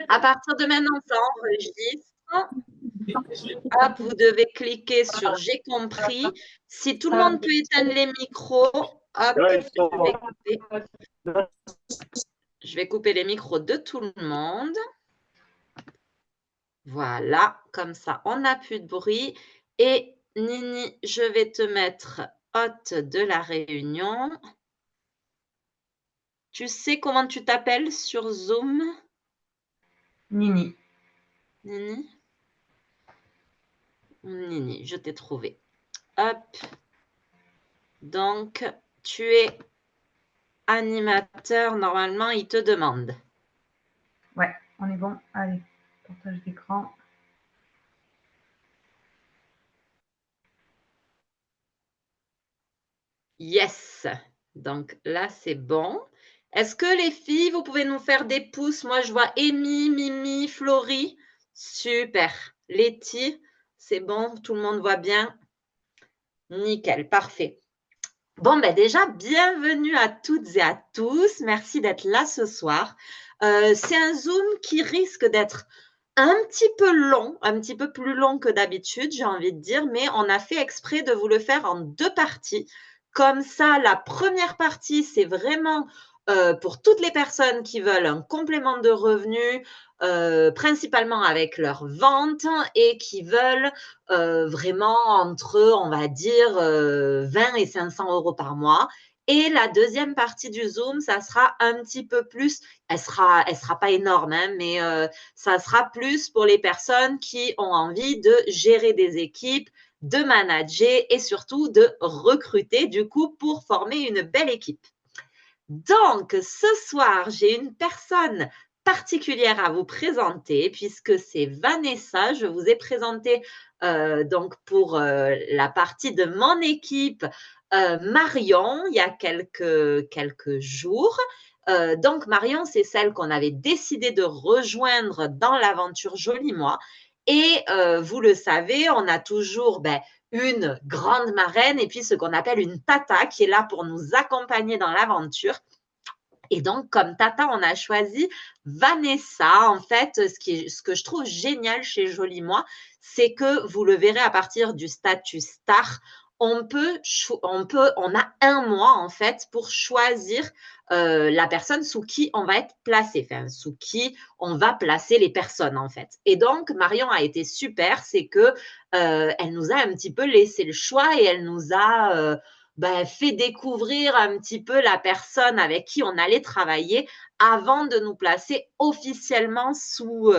À partir de maintenant, ça enregistre. Hop, vous devez cliquer sur j'ai compris. Si tout le monde peut éteindre les micros, hop, je vais couper les micros de tout le monde. Voilà, comme ça, on n'a plus de bruit. Et Nini, je vais te mettre hôte de la réunion. Tu sais comment tu t'appelles sur Zoom? Nini. Nini? Nini, je t'ai trouvé. Hop. Donc, tu es animateur. Normalement, il te demande. Ouais, on est bon. Allez, partage d'écran. Yes. Donc là, c'est bon. Est-ce que les filles, vous pouvez nous faire des pouces? Moi, je vois Amy, Mimi, Florie. Super. Letty, c'est bon, tout le monde voit bien. Nickel, parfait. Bon, ben déjà, bienvenue à toutes et à tous. Merci d'être là ce soir. C'est un Zoom qui risque d'être un petit peu long, un petit peu plus long que d'habitude, j'ai envie de dire, mais on a fait exprès de vous le faire en deux parties. Comme ça, la première partie, c'est vraiment pour toutes les personnes qui veulent un complément de revenus, principalement avec leur vente et qui veulent vraiment entre, on va dire, 20 et 500 euros par mois. Et la deuxième partie du Zoom, ça sera un petit peu plus, elle sera pas énorme, hein, mais ça sera plus pour les personnes qui ont envie de gérer des équipes, de manager et surtout de recruter, du coup, pour former une belle équipe. Donc, ce soir, j'ai une personne particulière à vous présenter puisque c'est Vanessa. Je vous ai présenté donc pour la partie de mon équipe Marion il y a quelques jours. Donc, Marion, c'est celle qu'on avait décidé de rejoindre dans l'aventure Joli Moi. Et vous le savez, on a toujours une grande marraine et puis ce qu'on appelle une tata qui est là pour nous accompagner dans l'aventure. Et donc, comme tata, on a choisi Vanessa. En fait, ce que je trouve génial chez Joli Moi, c'est que vous le verrez à partir du statut star, on a un mois en fait pour choisir la personne sous qui on va être placé, enfin sous qui on va placer les personnes en fait. Et donc Marion a été super, c'est que elle nous a un petit peu laissé le choix et elle nous a fait découvrir un petit peu la personne avec qui on allait travailler avant de nous placer officiellement sous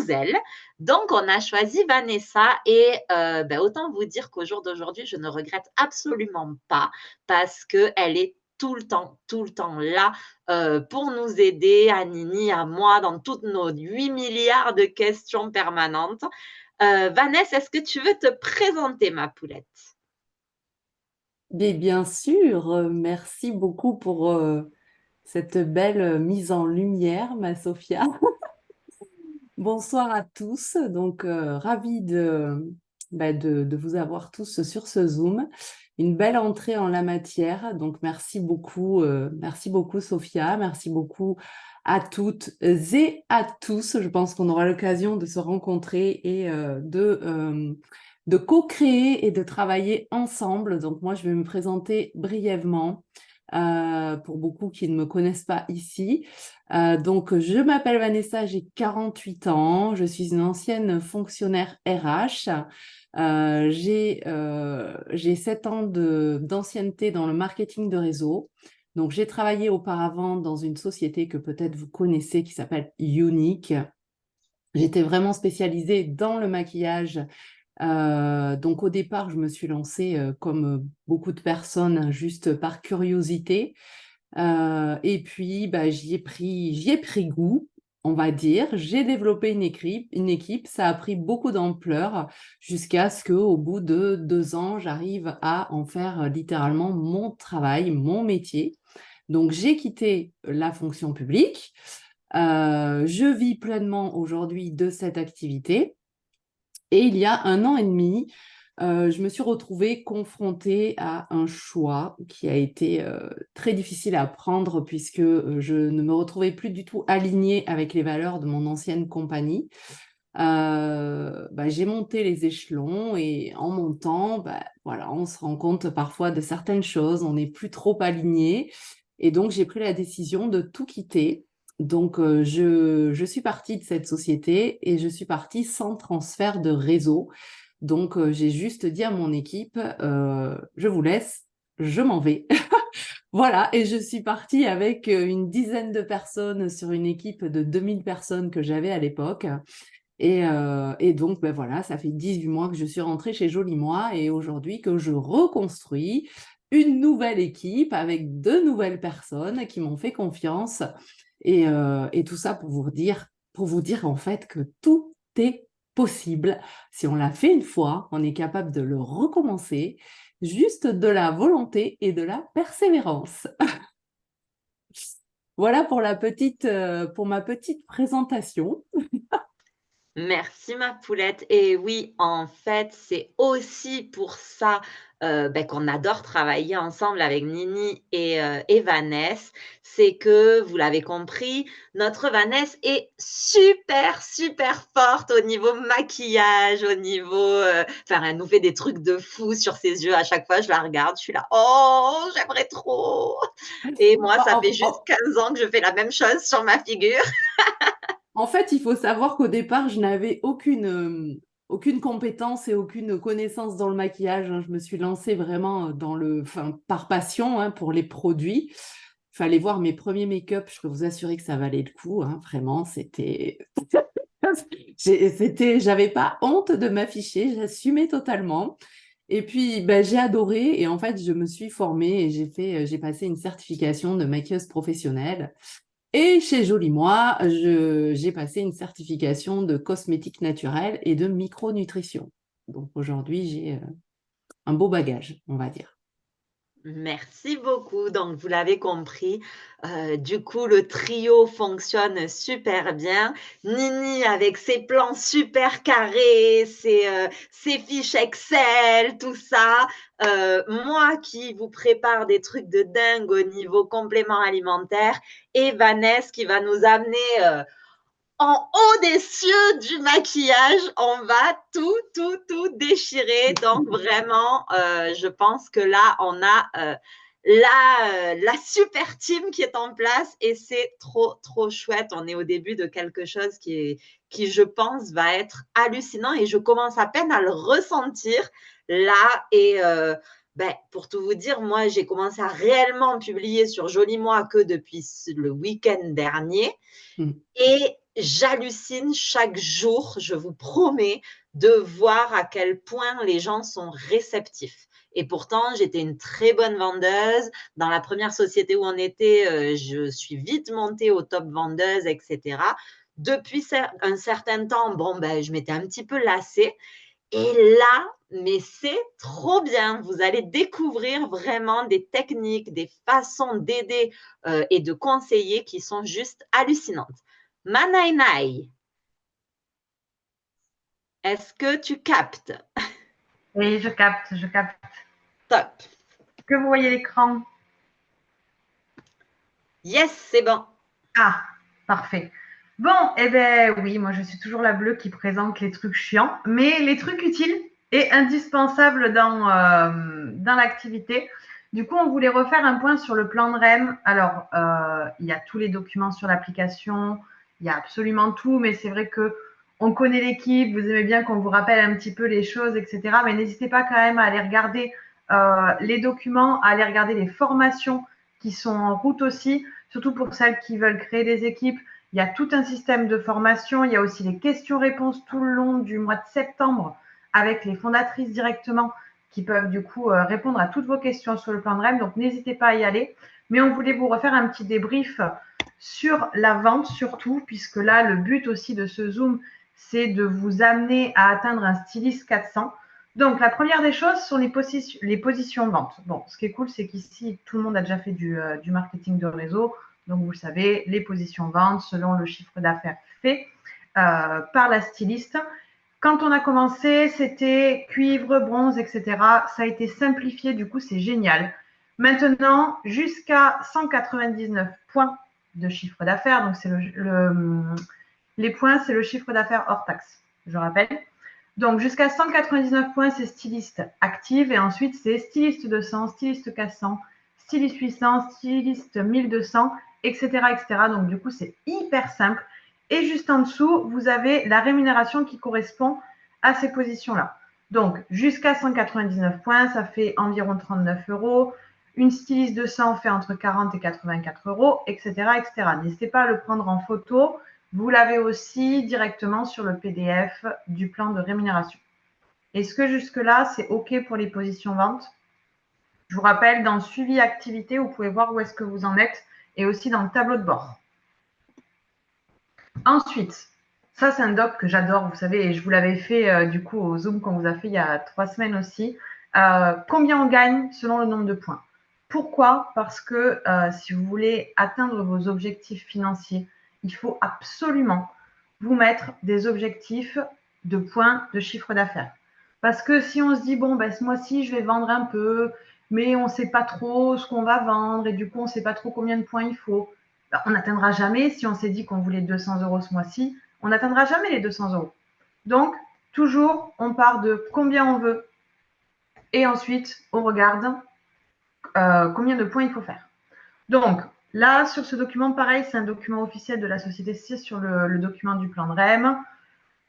elle. Donc, on a choisi Vanessa et autant vous dire qu'au jour d'aujourd'hui, je ne regrette absolument pas parce qu'elle est tout le temps là pour nous aider, à Nini, à moi, dans toutes nos 8 milliards de questions permanentes. Vanessa, est-ce que tu veux te présenter, ma poulette? Bien sûr, merci beaucoup pour cette belle mise en lumière, ma Sophia. Bonsoir à tous, donc ravie de vous avoir tous sur ce Zoom. Une belle entrée en la matière, donc merci beaucoup Sophia, merci beaucoup à toutes et à tous. Je pense qu'on aura l'occasion de se rencontrer et de co-créer et de travailler ensemble. Donc moi, je vais me présenter brièvement pour beaucoup qui ne me connaissent pas ici. Donc, je m'appelle Vanessa, j'ai 48 ans, je suis une ancienne fonctionnaire RH. J'ai 7 ans d'ancienneté dans le marketing de réseau. Donc, j'ai travaillé auparavant dans une société que peut-être vous connaissez qui s'appelle Unique. J'étais vraiment spécialisée dans le maquillage. Donc, au départ, je me suis lancée comme beaucoup de personnes, juste par curiosité. Et puis, j'y ai pris goût, on va dire. J'ai développé une équipe. Ça a pris beaucoup d'ampleur jusqu'à ce qu'au bout de 2 ans, j'arrive à en faire littéralement mon travail, mon métier. Donc, j'ai quitté la fonction publique. Je vis pleinement aujourd'hui de cette activité. Et il y a 1 an et demi, je me suis retrouvée confrontée à un choix qui a été très difficile à prendre puisque je ne me retrouvais plus du tout alignée avec les valeurs de mon ancienne compagnie. J'ai monté les échelons et en montant, voilà, on se rend compte parfois de certaines choses, on n'est plus trop aligné. Et donc, j'ai pris la décision de tout quitter. Donc, je suis partie de cette société et je suis partie sans transfert de réseau. Donc, j'ai juste dit à mon équipe, je vous laisse, je m'en vais. Voilà, et je suis partie avec une dizaine de personnes sur une équipe de 2000 personnes que j'avais à l'époque. Et donc, voilà, ça fait 18 mois que je suis rentrée chez Joli Moi et aujourd'hui que je reconstruis une nouvelle équipe avec de nouvelles personnes qui m'ont fait confiance. Et tout ça pour vous dire en fait que tout est possible. Si on l'a fait une fois, on est capable de le recommencer, juste de la volonté et de la persévérance. Voilà pour pour ma petite présentation. Merci ma poulette. Et oui, en fait, c'est aussi pour ça, qu'on adore travailler ensemble avec Nini et Vanessa. C'est que, vous l'avez compris, notre Vanessa est super, super forte au niveau maquillage, au niveau, elle nous fait des trucs de fou sur ses yeux. À chaque fois, je la regarde, je suis là: «Oh, j'aimerais trop!» Et moi, ça fait juste 15 ans que je fais la même chose sur ma figure. En fait, il faut savoir qu'au départ, je n'avais aucune compétence et aucune connaissance dans le maquillage, hein. Je me suis lancée vraiment par passion, hein, pour les produits. Il fallait voir mes premiers make-up. Je peux vous assurer que ça valait le coup, hein. Vraiment, j'avais pas honte de m'afficher, j'assumais totalement. Et puis, j'ai adoré et en fait, je me suis formée et j'ai passé une certification de maquilleuse professionnelle. Et chez Joli Moi, j'ai passé une certification de cosmétique naturelle et de micronutrition. Donc aujourd'hui, j'ai un beau bagage, on va dire. Merci beaucoup. Donc, vous l'avez compris, du coup, le trio fonctionne super bien. Nini avec ses plans super carrés, ses fiches Excel, tout ça. Moi qui vous prépare des trucs de dingue au niveau complément alimentaire et Vanessa qui va nous amener en haut des cieux du maquillage, on va tout déchirer. Donc vraiment, je pense que là, on a la super team qui est en place et c'est trop chouette. On est au début de quelque chose qui, je pense, va être hallucinant et je commence à peine à le ressentir là. Et pour tout vous dire, moi, j'ai commencé à réellement publier sur Joli Moi que depuis le week-end dernier. Et j'hallucine chaque jour, je vous promets, de voir à quel point les gens sont réceptifs. Et pourtant, j'étais une très bonne vendeuse. Dans la première société où on était, je suis vite montée au top vendeuse, etc. Depuis un certain temps, je m'étais un petit peu lassée. Et là, mais c'est trop bien. Vous allez découvrir vraiment des techniques, des façons d'aider et de conseiller qui sont juste hallucinantes. Manaïnaï, est-ce que tu captes? Oui, je capte, je capte. Top. Est-ce que vous voyez l'écran? Yes, c'est bon. Ah, parfait. Bon, eh bien oui, moi je suis toujours la bleue qui présente les trucs chiants, mais les trucs utiles et indispensables dans l'activité. Du coup, on voulait refaire un point sur le plan de REM. Alors, il y a tous les documents sur l'application, il y a absolument tout, mais c'est vrai que on connaît l'équipe, vous aimez bien qu'on vous rappelle un petit peu les choses, etc. Mais n'hésitez pas quand même à aller regarder les documents, à aller regarder les formations qui sont en route aussi, surtout pour celles qui veulent créer des équipes. Il y a tout un système de formation. Il y a aussi les questions-réponses tout le long du mois de septembre avec les fondatrices directement qui peuvent du coup répondre à toutes vos questions sur le plan de REM. Donc, n'hésitez pas à y aller. Mais on voulait vous refaire un petit débrief sur la vente surtout, puisque là, le but aussi de ce Zoom, c'est de vous amener à atteindre un styliste 400. Donc, la première des choses sont les positions vente. Bon, ce qui est cool, c'est qu'ici, tout le monde a déjà fait du marketing de réseau. Donc, vous le savez, les positions vente selon le chiffre d'affaires fait par la styliste. Quand on a commencé, c'était cuivre, bronze, etc. Ça a été simplifié, du coup, c'est génial. Maintenant, jusqu'à 199 points de chiffre d'affaires, donc c'est les points, c'est le chiffre d'affaires hors taxe, je rappelle. Donc, jusqu'à 199 points, c'est styliste active. Et ensuite, c'est styliste 200, styliste 400, styliste 800, styliste 1200, etc., etc. Donc, du coup, c'est hyper simple. Et juste en dessous, vous avez la rémunération qui correspond à ces positions-là. Donc, jusqu'à 199 points, ça fait environ 39 euros. Une styliste 200 fait entre 40 et 84 euros, etc., etc. N'hésitez pas à le prendre en photo. Vous l'avez aussi directement sur le PDF du plan de rémunération. Est-ce que jusque-là, c'est OK pour les positions vente? Je vous rappelle, dans le suivi activité, vous pouvez voir où est-ce que vous en êtes et aussi dans le tableau de bord. Ensuite, ça, c'est un doc que j'adore, vous savez, et je vous l'avais fait du coup au Zoom qu'on vous a fait il y a 3 semaines aussi. Combien on gagne selon le nombre de points? Pourquoi? Parce que si vous voulez atteindre vos objectifs financiers, il faut absolument vous mettre des objectifs de points de chiffre d'affaires. Parce que si on se dit, bon, ben, ce mois-ci, je vais vendre un peu, mais on ne sait pas trop ce qu'on va vendre et du coup, on ne sait pas trop combien de points il faut, ben, on n'atteindra jamais. Si on s'est dit qu'on voulait 200 euros ce mois-ci, on n'atteindra jamais les 200 euros. Donc, toujours, on part de combien on veut et ensuite, on regarde combien de points il faut faire. Donc, là, sur ce document, pareil, c'est un document officiel de la société 6 sur le document du plan de REM.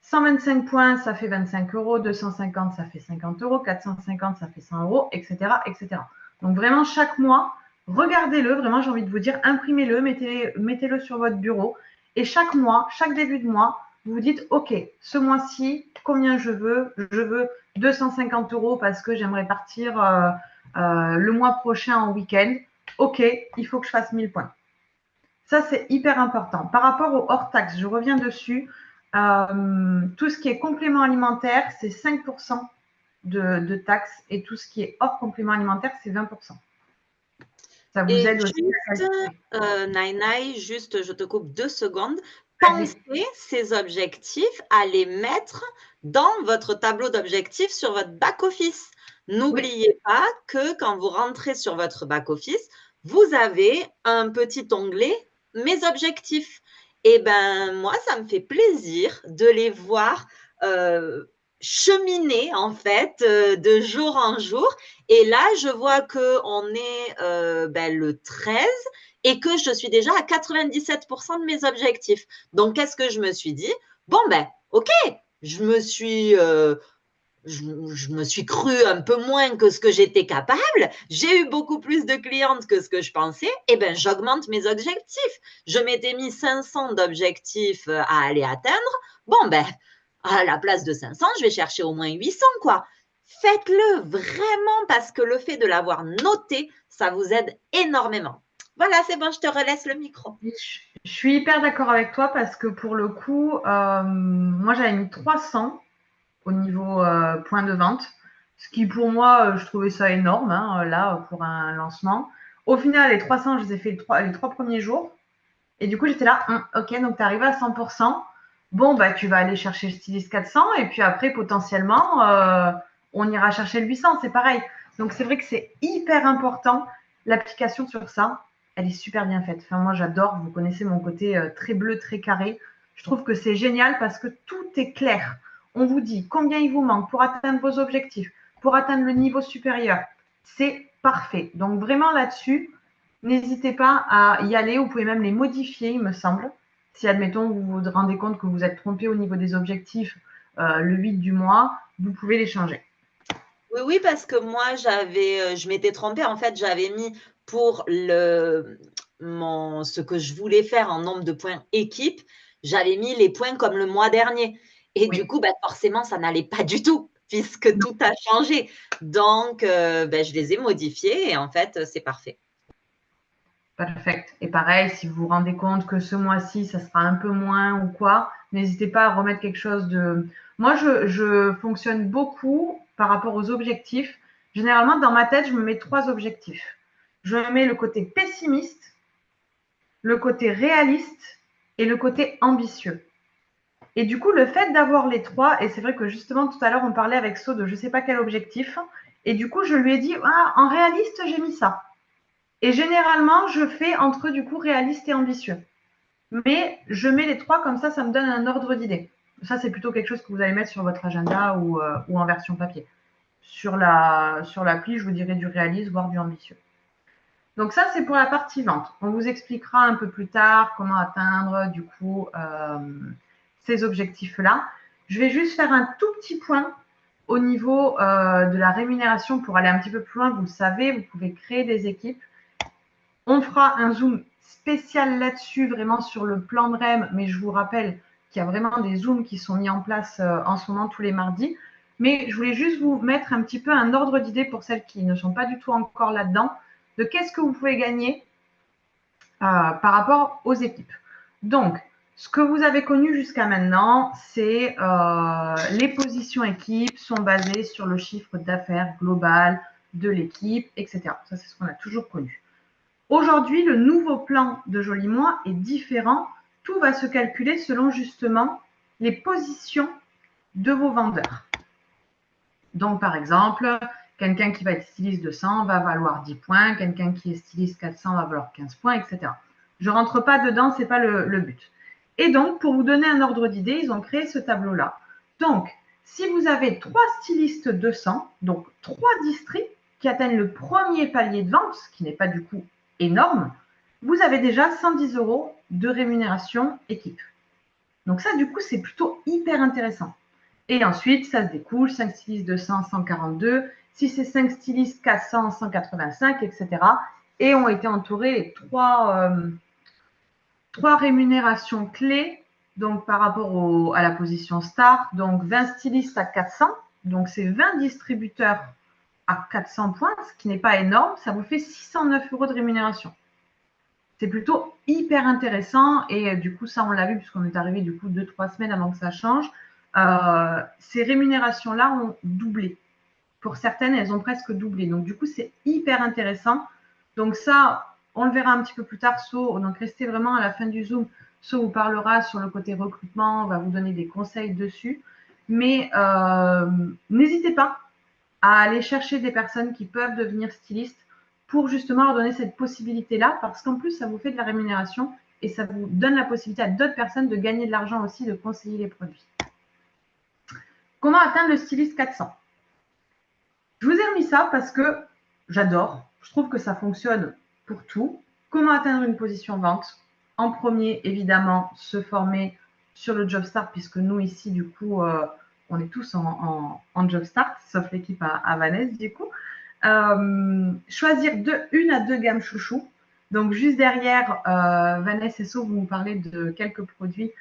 125 points, ça fait 25 euros. 250, ça fait 50 euros. 450, ça fait 100 euros, etc., etc. Donc, vraiment, chaque mois, regardez-le. Vraiment, j'ai envie de vous dire, imprimez-le, mettez-le sur votre bureau. Et chaque mois, chaque début de mois, vous vous dites, OK, ce mois-ci, combien je veux? Je veux 250 euros parce que j'aimerais partir le mois prochain en week-end. OK, il faut que je fasse 1000 points. Ça, c'est hyper important. Par rapport au hors-taxe, je reviens dessus. Tout ce qui est complément alimentaire, c'est 5% de taxes et tout ce qui est hors complément alimentaire, c'est 20%. Ça vous Et aide aussi à juste, calculer. Naïnaï, juste, je te coupe 2 secondes. Pensez ces objectifs à les mettre dans votre tableau d'objectifs sur votre back-office. N'oubliez pas que quand vous rentrez sur votre back-office, vous avez un petit onglet « Mes objectifs ». Et ben moi, ça me fait plaisir de les voir cheminer en fait de jour en jour. Et là, je vois qu'on est le 13 et que je suis déjà à 97% de mes objectifs. Donc, qu'est-ce que je me suis dit? Bon, OK, je me suis cru un peu moins que ce que j'étais capable. J'ai eu beaucoup plus de clientes que ce que je pensais. Et bien, j'augmente mes objectifs. Je m'étais mis 500 d'objectifs à aller atteindre. Bon, à la place de 500, je vais chercher au moins 800, quoi. Faites-le vraiment parce que le fait de l'avoir noté, ça vous aide énormément. Voilà, c'est bon, je te relaisse le micro. Je suis hyper d'accord avec toi parce que pour le coup, moi j'avais mis 300 au niveau point de vente, ce qui pour moi, je trouvais ça énorme, hein, là, pour un lancement. Au final, les 300, je les ai fait les 3 premiers jours. Et du coup, j'étais là, OK, donc tu arrives à 100%. Bon, tu vas aller chercher le styliste 400 et puis après, potentiellement, on ira chercher le 800, c'est pareil. Donc, c'est vrai que c'est hyper important. L'application sur ça, elle est super bien faite. Enfin, moi, j'adore. Vous connaissez mon côté très bleu, très carré. Je trouve que c'est génial parce que tout est clair. On vous dit combien il vous manque pour atteindre vos objectifs, pour atteindre le niveau supérieur. C'est parfait. Donc, vraiment là-dessus, n'hésitez pas à y aller. Vous pouvez même les modifier, il me semble. Si, admettons, vous vous rendez compte que vous êtes trompé au niveau des objectifs le 8 du mois, vous pouvez les changer. Oui, parce que moi, je m'étais trompée. En fait, j'avais mis pour ce que je voulais faire en nombre de points équipe, j'avais mis les points comme le mois dernier. Et du coup, forcément, ça n'allait pas du tout puisque tout a changé. Donc, je les ai modifiés et en fait, c'est parfait. Perfect. Et pareil, si vous vous rendez compte que ce mois-ci, ça sera un peu moins ou quoi, n'hésitez pas à remettre quelque chose de… Moi, je fonctionne beaucoup par rapport aux objectifs. Généralement, dans ma tête, je me mets 3 objectifs. Je me mets le côté pessimiste, le côté réaliste et le côté ambitieux. Et du coup, le fait d'avoir les 3, et c'est vrai que justement tout à l'heure on parlait avec So de je ne sais pas quel objectif, et du coup je lui ai dit en réaliste j'ai mis ça. Et généralement je fais entre du coup réaliste et ambitieux. Mais je mets les 3 comme ça me donne un ordre d'idée. Ça c'est plutôt quelque chose que vous allez mettre sur votre agenda ou en version papier. Sur l'appli, je vous dirais du réaliste, voire du ambitieux. Donc ça, c'est pour la partie vente. On vous expliquera un peu plus tard comment atteindre du coup ces objectifs-là. Je vais juste faire un tout petit point au niveau de la rémunération pour aller un petit peu plus loin. Vous le savez, vous pouvez créer des équipes. On fera un zoom spécial là-dessus, vraiment sur le plan de REM, mais je vous rappelle qu'il y a vraiment des zooms qui sont mis en place en ce moment tous les mardis. Mais je voulais juste vous mettre un petit peu un ordre d'idée pour celles qui ne sont pas du tout encore là-dedans, de qu'est-ce que vous pouvez gagner par rapport aux équipes. Donc, ce que vous avez connu jusqu'à maintenant, c'est les positions équipes sont basées sur le chiffre d'affaires global de l'équipe, etc. Ça, c'est ce qu'on a toujours connu. Aujourd'hui, le nouveau plan de Joli Mois est différent. Tout va se calculer selon justement les positions de vos vendeurs. Donc, par exemple, quelqu'un qui va être styliste 200 va valoir 10 points, quelqu'un qui est styliste 400 va valoir 15 points, etc. Je ne rentre pas dedans, ce n'est pas le but. Et donc, pour vous donner un ordre d'idée, ils ont créé ce tableau-là. Donc, si vous avez 3 stylistes 200, donc 3 districts qui atteignent le premier palier de vente, ce qui n'est pas du coup énorme, vous avez déjà 110 € de rémunération équipe. Donc ça, du coup, c'est plutôt hyper intéressant. Et ensuite, ça se découle, 5 stylistes 200, 142. Si c'est 5 stylistes 400, 185, etc. Et ont été entourés les 3 rémunérations clés donc par rapport à la position star. Donc 20 stylistes à 400. Donc c'est 20 distributeurs à 400 points, ce qui n'est pas énorme. Ça vous fait 609 € de rémunération. C'est plutôt hyper intéressant et du coup, ça, on l'a vu puisqu'on est arrivé du coup 2-3 semaines avant que ça change. Ces rémunérations-là ont doublé. Pour certaines, elles ont presque doublé. Donc, du coup, c'est hyper intéressant. Donc, ça, on le verra un petit peu plus tard. Donc, restez vraiment à la fin du Zoom. So vous parlera sur le côté recrutement, on va vous donner des conseils dessus. Mais n'hésitez pas à aller chercher des personnes qui peuvent devenir stylistes pour justement leur donner cette possibilité-là, parce qu'en plus, ça vous fait de la rémunération et ça vous donne la possibilité à d'autres personnes de gagner de l'argent aussi, de conseiller les produits. Comment atteindre le styliste 400 ? Je vous ai remis ça parce que j'adore. Je trouve que ça fonctionne pour tout. Comment atteindre une position vente ? En premier, évidemment, se former sur le Job Start, puisque nous, ici, du coup, on est tous en Job Start, sauf l'équipe à Vanessa, du coup. Choisir une à deux gammes chouchou. Donc, juste derrière, Vanessa et So, vous nous parlez de quelques produits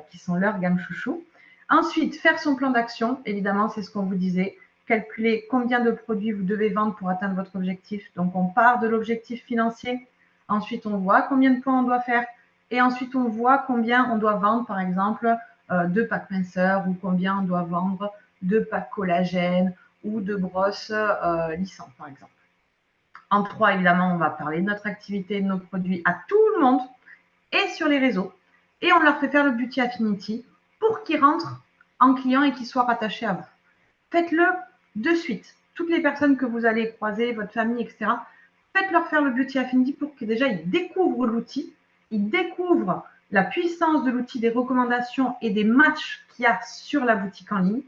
qui sont leur gamme chouchou. Ensuite, faire son plan d'action. Évidemment, c'est ce qu'on vous disait. Calculer combien de produits vous devez vendre pour atteindre votre objectif. Donc, on part de l'objectif financier. Ensuite, on voit combien de points on doit faire. Et ensuite, on voit combien on doit vendre, par exemple, de packs minceurs ou combien on doit vendre de packs collagène ou de brosses lissantes, par exemple. En 3, évidemment, on va parler de notre activité, de nos produits à tout le monde et sur les réseaux. Et on leur fait faire le Beauty Affinity pour qu'ils rentrent en client et qu'ils soient rattachés à vous. Faites-le de suite. Toutes les personnes que vous allez croiser, votre famille, etc., faites-leur faire le Beauty Affinity pour que déjà ils découvrent l'outil, ils découvrent la puissance de l'outil, des recommandations et des matchs qu'il y a sur la boutique en ligne.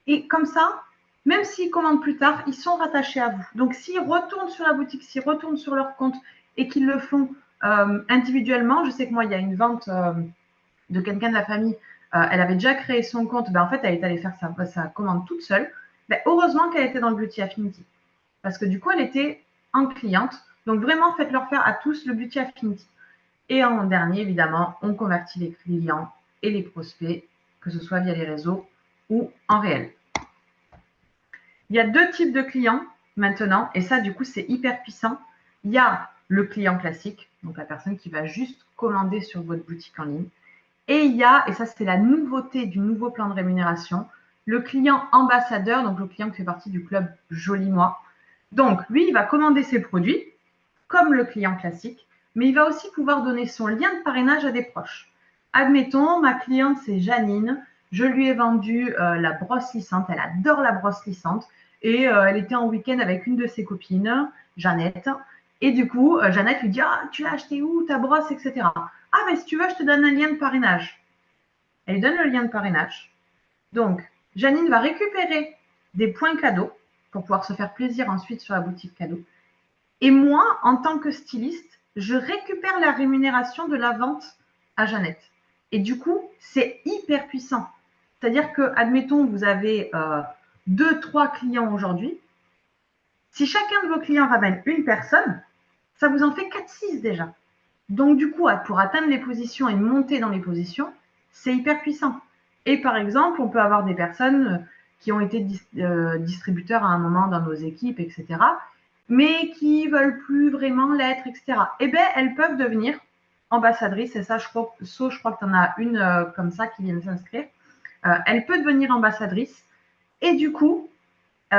Et comme ça, même s'ils commandent plus tard, ils sont rattachés à vous. Donc, s'ils retournent sur la boutique, s'ils retournent sur leur compte et qu'ils le font individuellement, je sais que moi, il y a une vente de quelqu'un de la famille, elle avait déjà créé son compte, en fait, elle est allée faire sa commande toute seule. Heureusement qu'elle était dans le Beauty Affinity, parce que du coup, elle était en cliente. Donc, vraiment, faites-leur faire à tous le Beauty Affinity. Et en dernier, évidemment, on convertit les clients et les prospects, que ce soit via les réseaux ou en réel. Il y a 2 types de clients maintenant, et ça, du coup, c'est hyper puissant. Il y a le client classique, donc la personne qui va juste commander sur votre boutique en ligne. Et il y a, et ça, c'est la nouveauté du nouveau plan de rémunération, le client ambassadeur, donc le client qui fait partie du club Joli Mois. Donc, lui, il va commander ses produits, comme le client classique, mais il va aussi pouvoir donner son lien de parrainage à des proches. admettons, ma cliente, c'est Janine. Je lui ai vendu la brosse lissante. Elle adore la brosse lissante. Et elle était en week-end avec une de ses copines, Jeannette. Et du coup, Jeannette lui dit, ah, tu l'as acheté où, ta brosse, etc. Ah, mais si tu veux, je te donne un lien de parrainage. Elle lui donne le lien de parrainage. Donc, Janine va récupérer des points cadeaux pour pouvoir se faire plaisir ensuite sur la boutique cadeau. Et moi, en tant que styliste, je récupère la rémunération de la vente à Jeannette. Et du coup, c'est hyper puissant. C'est-à-dire que, admettons, vous avez 2-3 clients aujourd'hui. Si chacun de vos clients ramène une personne, ça vous en fait 4-6 déjà. Donc, du coup, pour atteindre les positions et monter dans les positions, c'est hyper puissant. Et par exemple, on peut avoir des personnes qui ont été distributeurs à un moment dans nos équipes, etc., mais qui ne veulent plus vraiment l'être, etc. Eh bien, elles peuvent devenir ambassadrices. Et ça, je crois que tu en as une comme ça qui vient de s'inscrire. Elle peut devenir ambassadrice. Et du coup, elle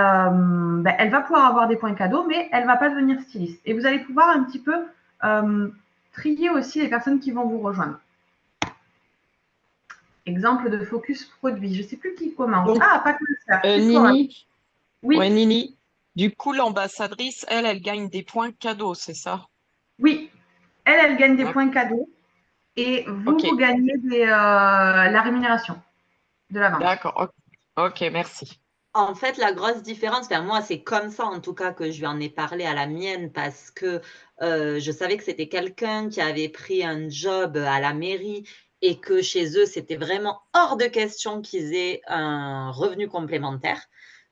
va pouvoir avoir des points cadeaux, mais elle ne va pas devenir styliste. Et vous allez pouvoir un petit peu trier aussi les personnes qui vont vous rejoindre. Exemple de focus produit. Je ne sais plus qui commence. Donc, Ah, pas comme ça. Nini, Oui, ouais, Nini, du coup, l'ambassadrice, elle gagne des points cadeaux, c'est ça? oui. Elle gagne des D'ac- points cadeaux et vous, Ok, vous gagnez la rémunération de la vente. d'accord. Ok, merci. En fait, la grosse différence, enfin, moi, c'est comme ça en tout cas que je lui en ai parlé à la mienne parce que je savais que c'était quelqu'un qui avait pris un job à la mairie et que chez eux, c'était vraiment hors de question qu'ils aient un revenu complémentaire.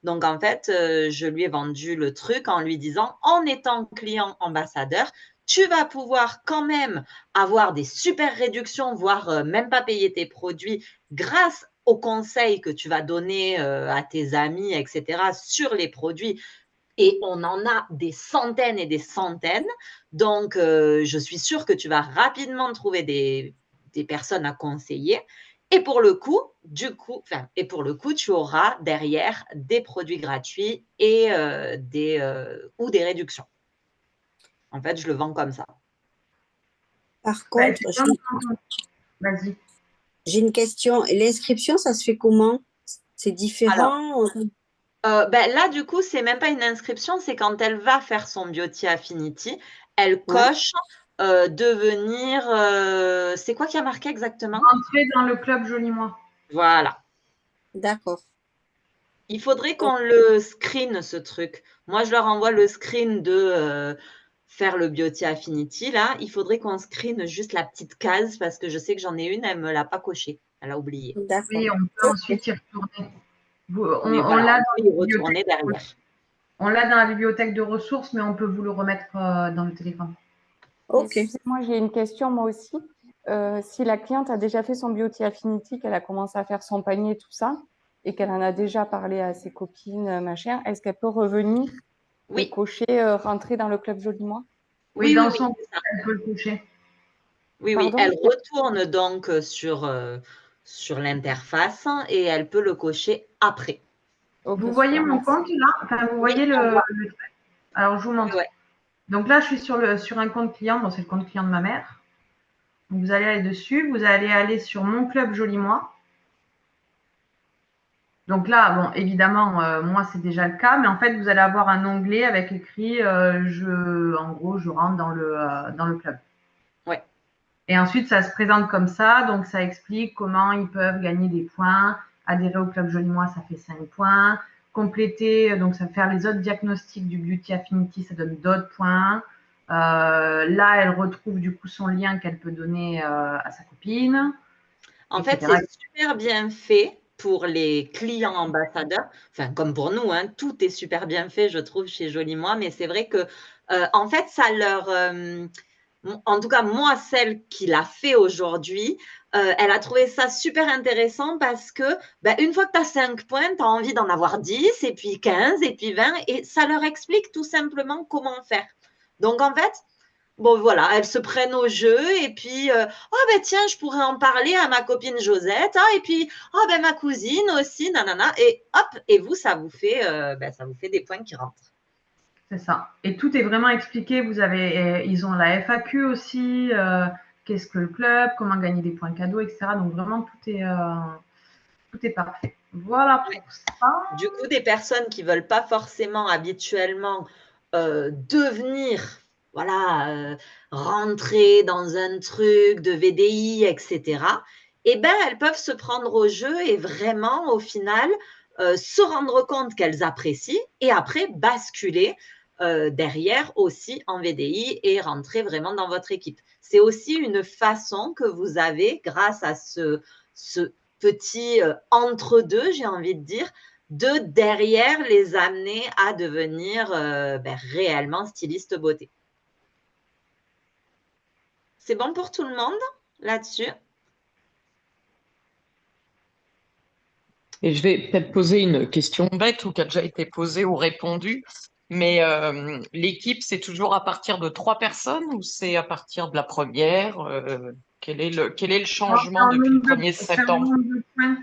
Donc, en fait, je lui ai vendu le truc en lui disant, en étant client ambassadeur, tu vas pouvoir quand même avoir des super réductions, voire même pas payer tes produits grâce aux conseils que tu vas donner à tes amis, etc., sur les produits. Et on en a des centaines et des centaines. Donc, je suis sûre que tu vas rapidement trouver des personnes à conseiller. Et pour le coup, tu auras derrière des produits gratuits et ou des réductions. En fait, je le vends comme ça. Par contre, Vas-y. j'ai une question. L'inscription, ça se fait comment? C'est différent? Là, du coup, c'est même pas une inscription, c'est quand elle va faire son Beauty Affinity, elle Ouais, coche devenir. C'est quoi qui a marqué exactement? Entrer dans le club Joli Moi. Voilà. d'accord. Il faudrait qu'on le screen, ce truc. Moi, je leur envoie le screen de faire le Beauty Affinity. Là, il faudrait qu'on screen juste la petite case parce que je sais que j'en ai une, elle me l'a pas cochée. Elle a oublié. D'accord. Oui, on peut Ok. ensuite y retourner. Mais On voilà, l'a on peut y retourner derrière. dans la bibliothèque de ressources, mais on peut vous le remettre dans le téléphone. Ok. Excusez-moi, j'ai une question moi aussi. Si la cliente a déjà fait son Beauty Affinity, qu'elle a commencé à faire son panier, tout ça, et qu'elle en a déjà parlé à ses copines, machin, est-ce qu'elle peut revenir et Oui, cocher rentrer dans le club Joli Moi? Oui, oui, dans oui, son c'est ça. elle peut le coucher. Oui, oui, Pardon? elle retourne donc sur l'interface et elle peut le cocher après. Ok, Vous voyez super, mon merci. compte là? Enfin, vous Oui, voyez on voit. le truc. Alors, je vous montre. Ouais. Donc là, je suis sur un compte client. Bon, c'est le compte client de ma mère. Donc, vous allez aller dessus. Vous allez aller sur Mon Club Joli Moi. Donc là, bon, évidemment, moi, c'est déjà le cas. Mais en fait, vous allez avoir un onglet avec écrit en gros, je rentre dans le club. Ouais. Et ensuite, ça se présente comme ça. Donc, ça explique comment ils peuvent gagner des points. Adhérer au Club Joli Moi, ça fait 5 points. Compléter, donc ça fait faire les autres diagnostics du Beauty Affinity, ça donne d'autres points. Là, elle retrouve du coup son lien qu'elle peut donner à sa copine, En fait, etc. c'est super bien fait pour les clients ambassadeurs. Enfin, comme pour nous, hein, tout est super bien fait, je trouve, chez Joli Moi. Mais c'est vrai que, en fait, ça leur. En tout cas, moi, celle qui l'a fait aujourd'hui, elle a trouvé ça super intéressant parce que une fois que tu as 5 points, tu as envie d'en avoir 10, et puis 15, et puis 20, et ça leur explique tout simplement comment faire. Donc, en fait, bon, voilà, elles se prennent au jeu, et puis, tiens, je pourrais en parler à ma copine Josette, et puis, ma cousine aussi, nanana, et hop, et vous, ça vous fait des points qui rentrent. C'est ça. Et tout est vraiment expliqué. Ils ont la FAQ aussi qu'est-ce que le club, comment gagner des points cadeaux, etc. Donc vraiment, tout est parfait. Voilà Ouais. pour ça. Du coup, des personnes qui ne veulent pas forcément habituellement devenir, voilà, rentrer dans un truc de VDI, etc., eh ben, elles peuvent se prendre au jeu et vraiment, au final, se rendre compte qu'elles apprécient et après basculer derrière aussi en VDI et rentrer vraiment dans votre équipe. C'est aussi une façon que vous avez, grâce à ce petit entre-deux, j'ai envie de dire, de derrière les amener à devenir réellement styliste beauté. C'est bon pour tout le monde là-dessus? Et je vais peut-être poser une question bête ou qui a déjà été posée ou répondue, mais l'équipe, c'est toujours à partir de 3 personnes ou c'est à partir de la première? Quel est le changement depuis le 1er C'est un septembre? nombre de points.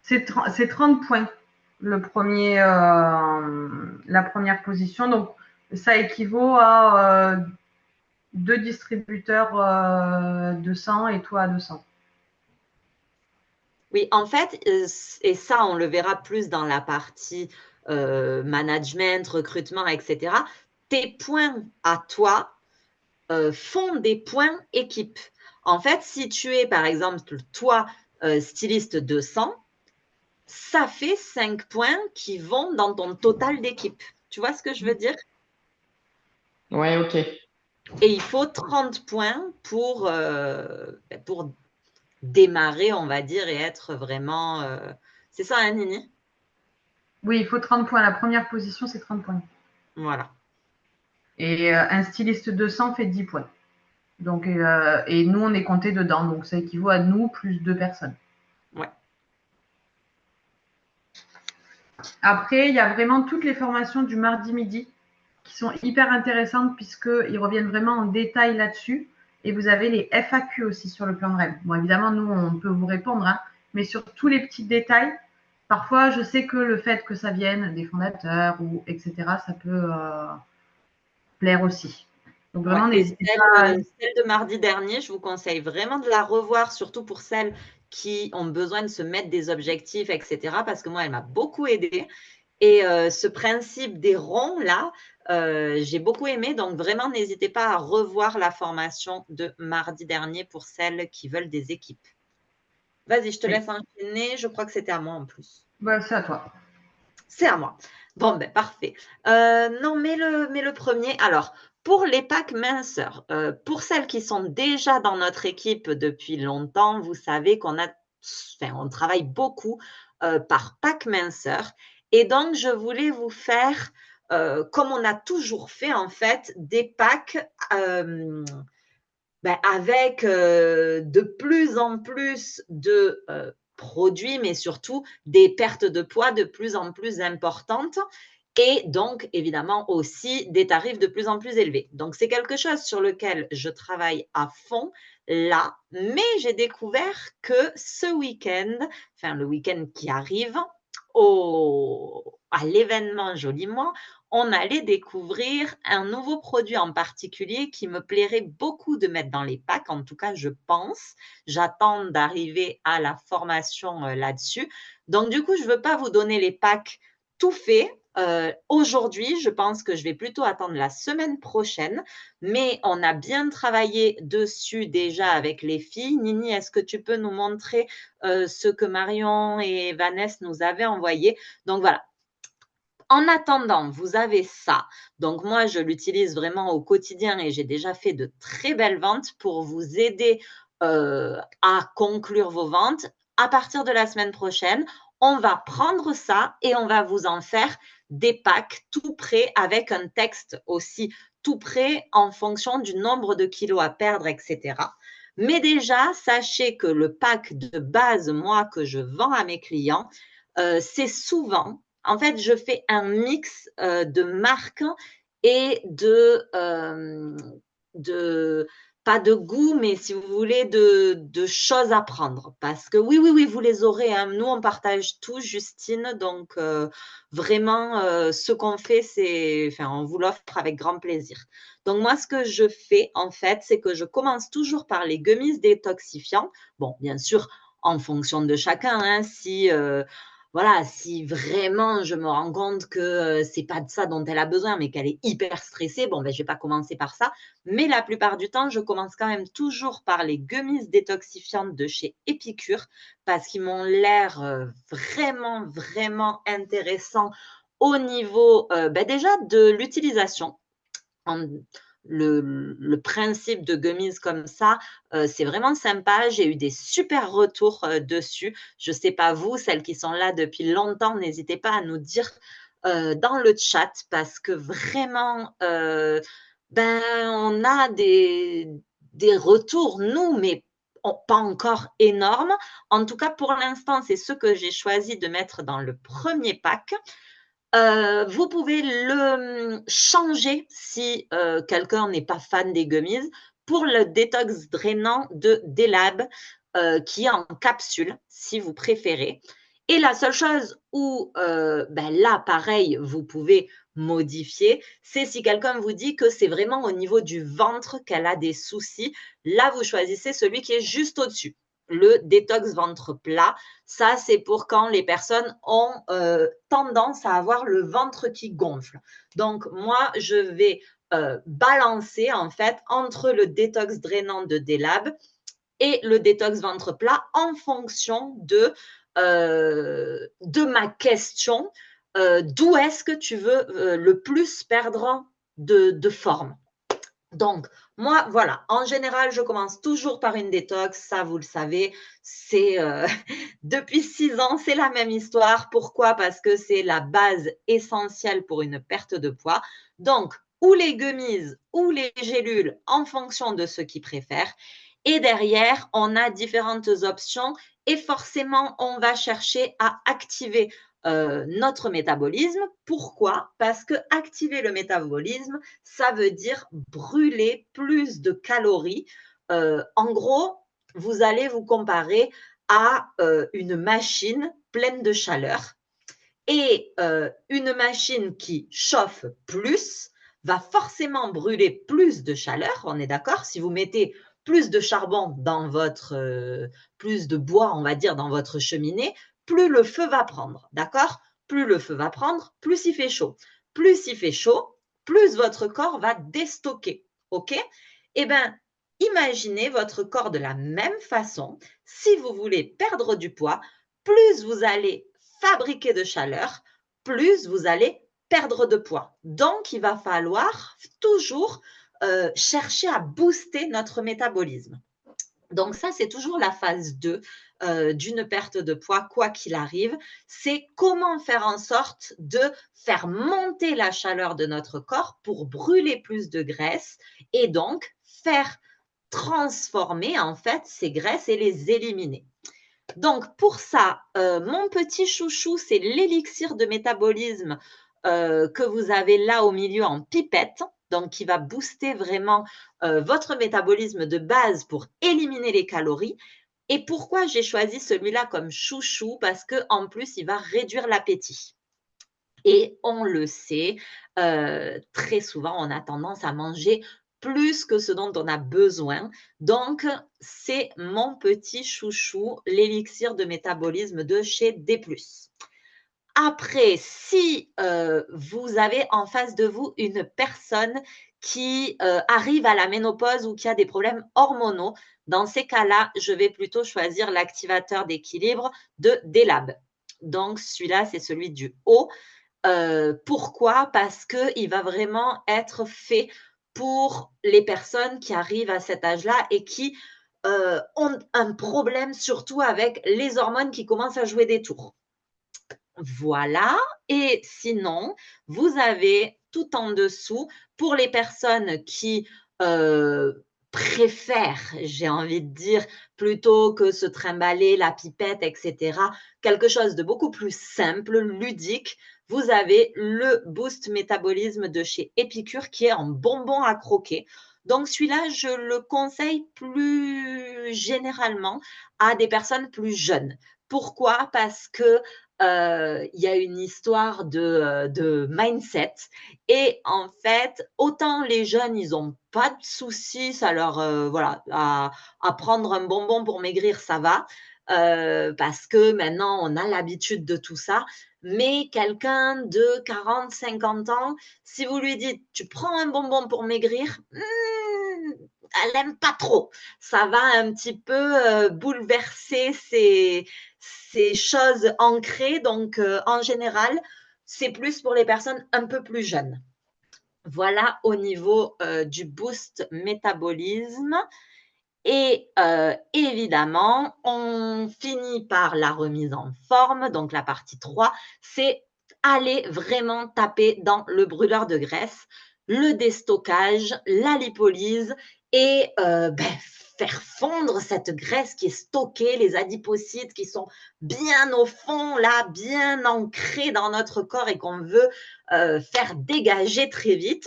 C'est 30 points, la première position. Donc, ça équivaut à 2 distributeurs de 100 et toi à 200. Oui, en fait, et ça, on le verra plus dans la partie management, recrutement, etc. Tes points à toi font des points équipe. En fait, si tu es, par exemple, toi, styliste 200, ça fait 5 points qui vont dans ton total d'équipe. Tu vois ce que je veux dire? Ouais, ok. Et il faut 30 points pour démarrer, on va dire, et être vraiment… C'est ça, hein, Nini? Oui, il faut 30 points. La première position, c'est 30 points. Voilà. Et un styliste 200 fait 10 points. Donc, et nous, on est compté dedans. Donc, ça équivaut à nous plus 2 personnes. Ouais. Après, il y a vraiment toutes les formations du mardi midi qui sont hyper intéressantes puisqu'ils reviennent vraiment en détail là-dessus. Et vous avez les FAQ aussi sur le plan de rêve. Bon, évidemment, nous, on peut vous répondre, hein, mais sur tous les petits détails, parfois, je sais que le fait que ça vienne des fondateurs ou etc., ça peut plaire aussi. Donc, vraiment, Ouais. Et n'hésitez pas. celle de mardi dernier, je vous conseille vraiment de la revoir, surtout pour celles qui ont besoin de se mettre des objectifs, etc., parce que moi, elle m'a beaucoup aidée. Et ce principe des ronds, là, j'ai beaucoup aimé. Donc, vraiment, n'hésitez pas à revoir la formation de mardi dernier pour celles qui veulent des équipes. Vas-y, je te laisse enchaîner. Je crois que c'était à moi en plus. Bah, c'est à toi. C'est à moi. Bon, ben parfait. Non, mais le premier. Alors, pour les packs minceurs, pour celles qui sont déjà dans notre équipe depuis longtemps, vous savez on travaille beaucoup par pack minceur. Et donc, je voulais vous faire, comme on a toujours fait en fait, des packs avec de plus en plus de produits, mais surtout des pertes de poids de plus en plus importantes et donc évidemment aussi des tarifs de plus en plus élevés. Donc c'est quelque chose sur lequel je travaille à fond là, mais j'ai découvert que ce week-end, enfin le week-end qui arrive, à l'événement Joli Mois, on allait découvrir un nouveau produit en particulier qui me plairait beaucoup de mettre dans les packs. En tout cas, je pense. J'attends d'arriver à la formation là-dessus. Donc, du coup, je ne veux pas vous donner les packs tout faits. Aujourd'hui, je pense que je vais plutôt attendre la semaine prochaine, mais on a bien travaillé dessus déjà avec les filles. Nini, est-ce que tu peux nous montrer ce que Marion et Vanessa nous avaient envoyé? Donc voilà. En attendant, vous avez ça. Donc moi, je l'utilise vraiment au quotidien et j'ai déjà fait de très belles ventes pour vous aider à conclure vos ventes. À partir de la semaine prochaine, on va prendre ça et on va vous en faire des packs tout prêts avec un texte aussi tout prêt en fonction du nombre de kilos à perdre, etc. Mais déjà, sachez que le pack de base, moi, que je vends à mes clients, c'est souvent, en fait, je fais un mix de marques et de pas de goût, mais si vous voulez, de choses à prendre. Parce que oui, vous les aurez, hein. Nous, on partage tout, Justine. Donc, vraiment, ce qu'on fait, on vous l'offre avec grand plaisir. Donc, moi, ce que je fais, en fait, c'est que je commence toujours par les gummies détoxifiants. Bon, bien sûr, en fonction de chacun, hein, voilà, si vraiment je me rends compte que c'est pas de ça dont elle a besoin, mais qu'elle est hyper stressée, bon, ben, je vais pas commencer par ça. Mais la plupart du temps, je commence quand même toujours par les gummies détoxifiantes de chez Épicure parce qu'ils m'ont l'air vraiment, vraiment intéressants au niveau déjà de l'utilisation. Le principe de gummies comme ça, c'est vraiment sympa. J'ai eu des super retours dessus. Je ne sais pas vous, celles qui sont là depuis longtemps, n'hésitez pas à nous dire dans le chat parce que vraiment, on a des retours, nous, mais pas encore énormes. En tout cas, pour l'instant, c'est ce que j'ai choisi de mettre dans le premier pack. Vous pouvez le changer si quelqu'un n'est pas fan des gummies pour le détox drainant de Delab qui est en capsule si vous préférez. Et la seule chose où là, pareil, vous pouvez modifier, c'est si quelqu'un vous dit que c'est vraiment au niveau du ventre qu'elle a des soucis. Là, vous choisissez celui qui est juste au-dessus. Le détox ventre plat, ça c'est pour quand les personnes ont tendance à avoir le ventre qui gonfle. Donc moi je vais balancer en fait entre le détox drainant de Delab et le détox ventre plat en fonction de ma question. D'où est-ce que tu veux le plus perdre de forme? Donc, moi, voilà, en général, je commence toujours par une détox, ça, vous le savez, c'est depuis 6 ans, c'est la même histoire. Pourquoi? Parce que c'est la base essentielle pour une perte de poids. Donc, ou les gummies ou les gélules en fonction de ce qu'ils préfèrent. Et derrière, on a différentes options et forcément, on va chercher à activer notre métabolisme. Pourquoi? Parce que activer le métabolisme, ça veut dire brûler plus de calories. En gros, vous allez vous comparer à une machine pleine de chaleur. Et une machine qui chauffe plus va forcément brûler plus de chaleur, on est d'accord? Si vous mettez plus de charbon dans plus de bois, on va dire, dans votre cheminée, plus le feu va prendre, d'accord? Plus le feu va prendre, plus il fait chaud. Plus il fait chaud, plus votre corps va déstocker, ok? Eh bien, imaginez votre corps de la même façon. Si vous voulez perdre du poids, plus vous allez fabriquer de chaleur, plus vous allez perdre de poids. Donc, il va falloir toujours chercher à booster notre métabolisme. Donc ça, c'est toujours la phase 2 d'une perte de poids, quoi qu'il arrive. C'est comment faire en sorte de faire monter la chaleur de notre corps pour brûler plus de graisse et donc faire transformer en fait ces graisses et les éliminer. Donc, pour ça, mon petit chouchou, c'est l'élixir de métabolisme que vous avez là au milieu en pipette, donc qui va booster vraiment votre métabolisme de base pour éliminer les calories. Et pourquoi j'ai choisi celui-là comme chouchou? Parce qu'en plus, il va réduire l'appétit. Et on le sait, très souvent, on a tendance à manger plus que ce dont on a besoin. Donc, c'est mon petit chouchou, l'élixir de métabolisme de chez D+. Après, si vous avez en face de vous une personne qui arrive à la ménopause ou qui a des problèmes hormonaux, dans ces cas-là, je vais plutôt choisir l'activateur d'équilibre de Delab. Donc, celui-là, c'est celui du haut. Pourquoi? Parce qu'il va vraiment être fait pour les personnes qui arrivent à cet âge-là et qui ont un problème surtout avec les hormones qui commencent à jouer des tours. Voilà. Et sinon, vous avez tout en dessous, pour les personnes qui préfèrent, j'ai envie de dire, plutôt que se trimballer la pipette, etc., quelque chose de beaucoup plus simple, ludique, vous avez le Boost Métabolisme de chez Épicure qui est en bonbon à croquer. Donc, celui-là, je le conseille plus généralement à des personnes plus jeunes. Pourquoi? Parce que il y a une histoire de mindset et en fait, autant les jeunes, ils n'ont pas de soucis, ça leur, voilà, à prendre un bonbon pour maigrir, ça va, parce que maintenant, on a l'habitude de tout ça. Mais quelqu'un de 40, 50 ans, si vous lui dites, tu prends un bonbon pour maigrir, elle n'aime pas trop. Ça va un petit peu bouleverser ces choses ancrées. Donc, en général, c'est plus pour les personnes un peu plus jeunes. Voilà au niveau du boost métabolisme. Et évidemment, on finit par la remise en forme. Donc, la partie 3, c'est aller vraiment taper dans le brûleur de graisse, le déstockage, la lipolyse et faire fondre cette graisse qui est stockée, les adipocytes qui sont bien au fond, là, bien ancrés dans notre corps et qu'on veut faire dégager très vite.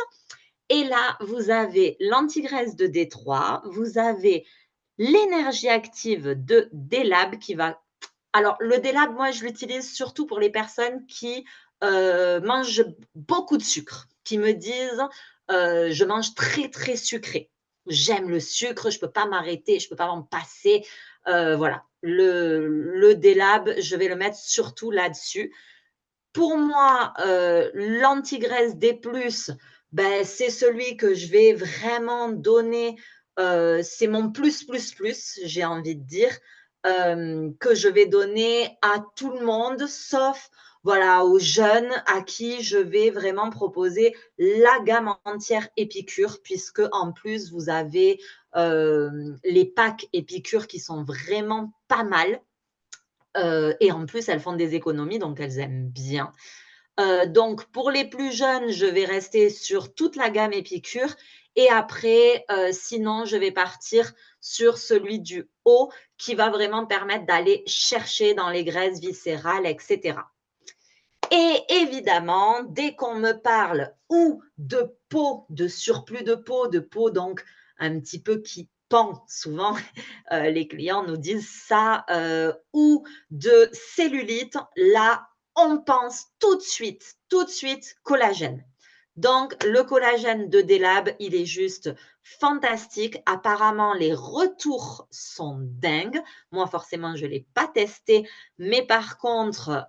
Et là, vous avez l'antigraisse de D3, vous avez l'énergie active de D-Lab qui va… Alors, le D-Lab, moi, je l'utilise surtout pour les personnes qui mangent beaucoup de sucre, qui me disent je mange très, très sucré. J'aime le sucre, je ne peux pas m'arrêter, je ne peux pas m'en passer. Voilà, le D-Lab, je vais le mettre surtout là-dessus. Pour moi, l'antigraisse D+, ben, c'est celui que je vais vraiment donner, c'est mon plus, j'ai envie de dire, que je vais donner à tout le monde, sauf voilà, aux jeunes à qui je vais vraiment proposer la gamme entière Épicure, puisque en plus, vous avez les packs Épicure qui sont vraiment pas mal. Et en plus, elles font des économies, donc elles aiment bien. Donc, pour les plus jeunes, je vais rester sur toute la gamme Épicure. Et après, sinon, je vais partir sur celui du haut qui va vraiment permettre d'aller chercher dans les graisses viscérales, etc. Et évidemment, dès qu'on me parle ou de peau, de surplus de peau donc un petit peu qui pend souvent, les clients nous disent ça, ou de cellulite, là, on pense tout de suite collagène. Donc, le collagène de D-Lab, il est juste fantastique. Apparemment, les retours sont dingues. Moi, forcément, je ne l'ai pas testé. Mais par contre,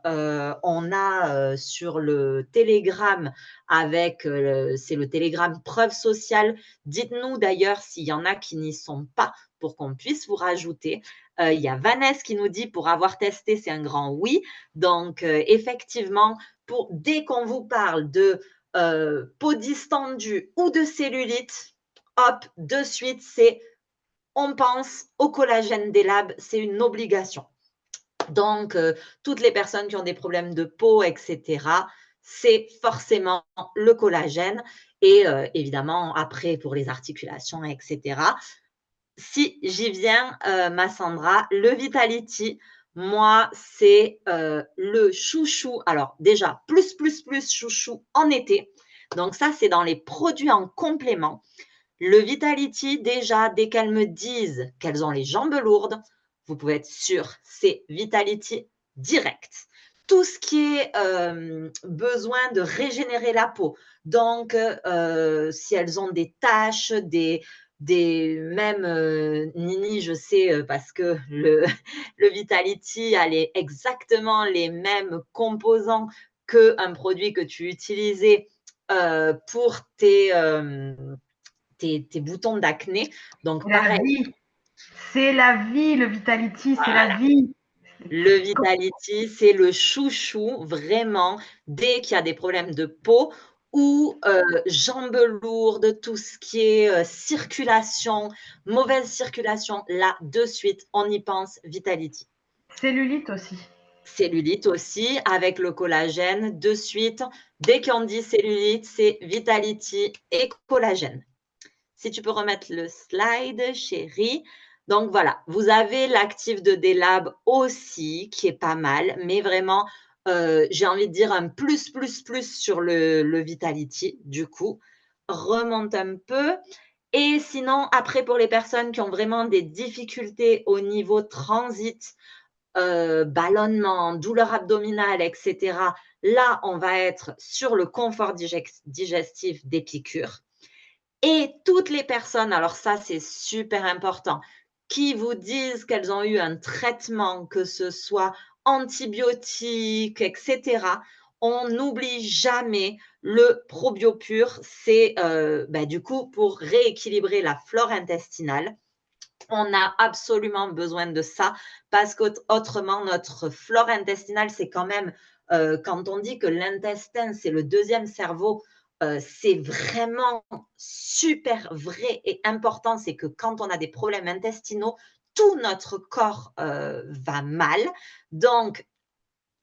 on a sur le Telegram avec, c'est le Telegram Preuve Sociale. Dites-nous d'ailleurs s'il y en a qui n'y sont pas pour qu'on puisse vous rajouter. Il y a Vanessa qui nous dit pour avoir testé, c'est un grand oui. Donc, effectivement, dès qu'on vous parle de peau distendue ou de cellulite, hop, de suite, on pense au collagène D-Lab, c'est une obligation. Donc, toutes les personnes qui ont des problèmes de peau, etc., c'est forcément le collagène. Et évidemment, après, pour les articulations, etc. Si j'y viens, Massandra, le Vitality, moi, c'est le chouchou. Alors, déjà, plus chouchou en été. Donc, ça, c'est dans les produits en complément. Le Vitality, déjà, dès qu'elles me disent qu'elles ont les jambes lourdes, vous pouvez être sûr, c'est Vitality direct. Tout ce qui est besoin de régénérer la peau. Donc, si elles ont des taches, même Nini, je sais, parce que le Vitality a exactement les mêmes composants qu'un produit que tu utilisais pour tes boutons d'acné. Donc, pareil. C'est la vie, le Vitality, c'est la vie. Le Vitality, c'est le chouchou, vraiment, dès qu'il y a des problèmes de peau ou jambes lourdes, tout ce qui est circulation, mauvaise circulation, là, de suite, on y pense, Vitality. Cellulite aussi. Cellulite aussi, avec le collagène, de suite, dès qu'on dit cellulite, c'est Vitality et collagène. Si tu peux remettre le slide, chérie. Donc, voilà, vous avez l'actif de D-Lab aussi, qui est pas mal, mais vraiment, j'ai envie de dire un plus sur le Vitality, du coup. Remonte un peu. Et sinon, après, pour les personnes qui ont vraiment des difficultés au niveau transit, ballonnement, douleur abdominale, etc., là, on va être sur le confort digestif des piqûres. Et toutes les personnes, alors ça, c'est super important, qui vous disent qu'elles ont eu un traitement, que ce soit antibiotique, etc., on n'oublie jamais le ProbioPure. C'est du coup pour rééquilibrer la flore intestinale. On a absolument besoin de ça parce qu'autrement, notre flore intestinale, c'est quand même, quand on dit que l'intestin, c'est le deuxième cerveau, c'est vraiment super vrai et important. C'est que quand on a des problèmes intestinaux, tout notre corps va mal. Donc,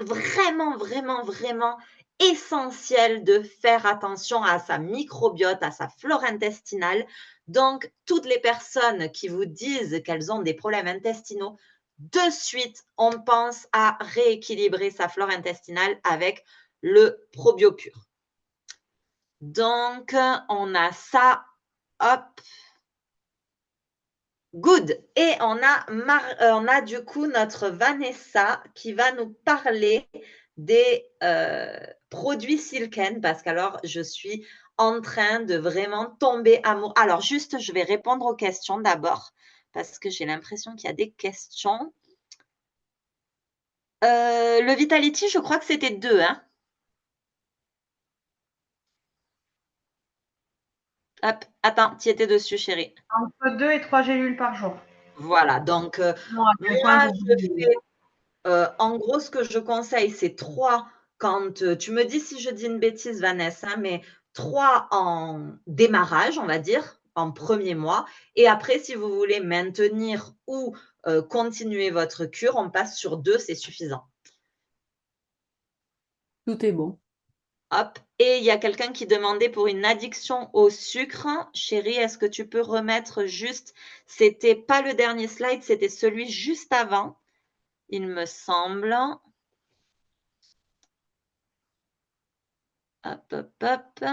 vraiment, vraiment, vraiment essentiel de faire attention à sa microbiote, à sa flore intestinale. Donc, toutes les personnes qui vous disent qu'elles ont des problèmes intestinaux, de suite, on pense à rééquilibrer sa flore intestinale avec le ProbioPure. Donc, on a ça, hop. Good. Et on a du coup notre Vanessa qui va nous parler des produits Silken parce qu'alors je suis en train de vraiment tomber amoureux. Alors juste, je vais répondre aux questions d'abord parce que j'ai l'impression qu'il y a des questions. Le Vitality, je crois que c'était 2, hein. Hop, attends, tu étais dessus, chérie. Entre 2 et 3 gélules par jour. Voilà, donc Non, à quel point moi, je j'oublie. fais, en gros, ce que je conseille, c'est 3 quand, tu me dis si je dis une bêtise, Vanessa, hein, mais 3 en démarrage, on va dire, en premier mois. Et après, si vous voulez maintenir ou continuer votre cure, on passe sur 2, c'est suffisant. Tout est bon. Hop. Et il y a quelqu'un qui demandait pour une addiction au sucre. Chérie, est-ce que tu peux remettre juste, c'était pas le dernier slide, c'était celui juste avant, il me semble. Hop, hop, hop.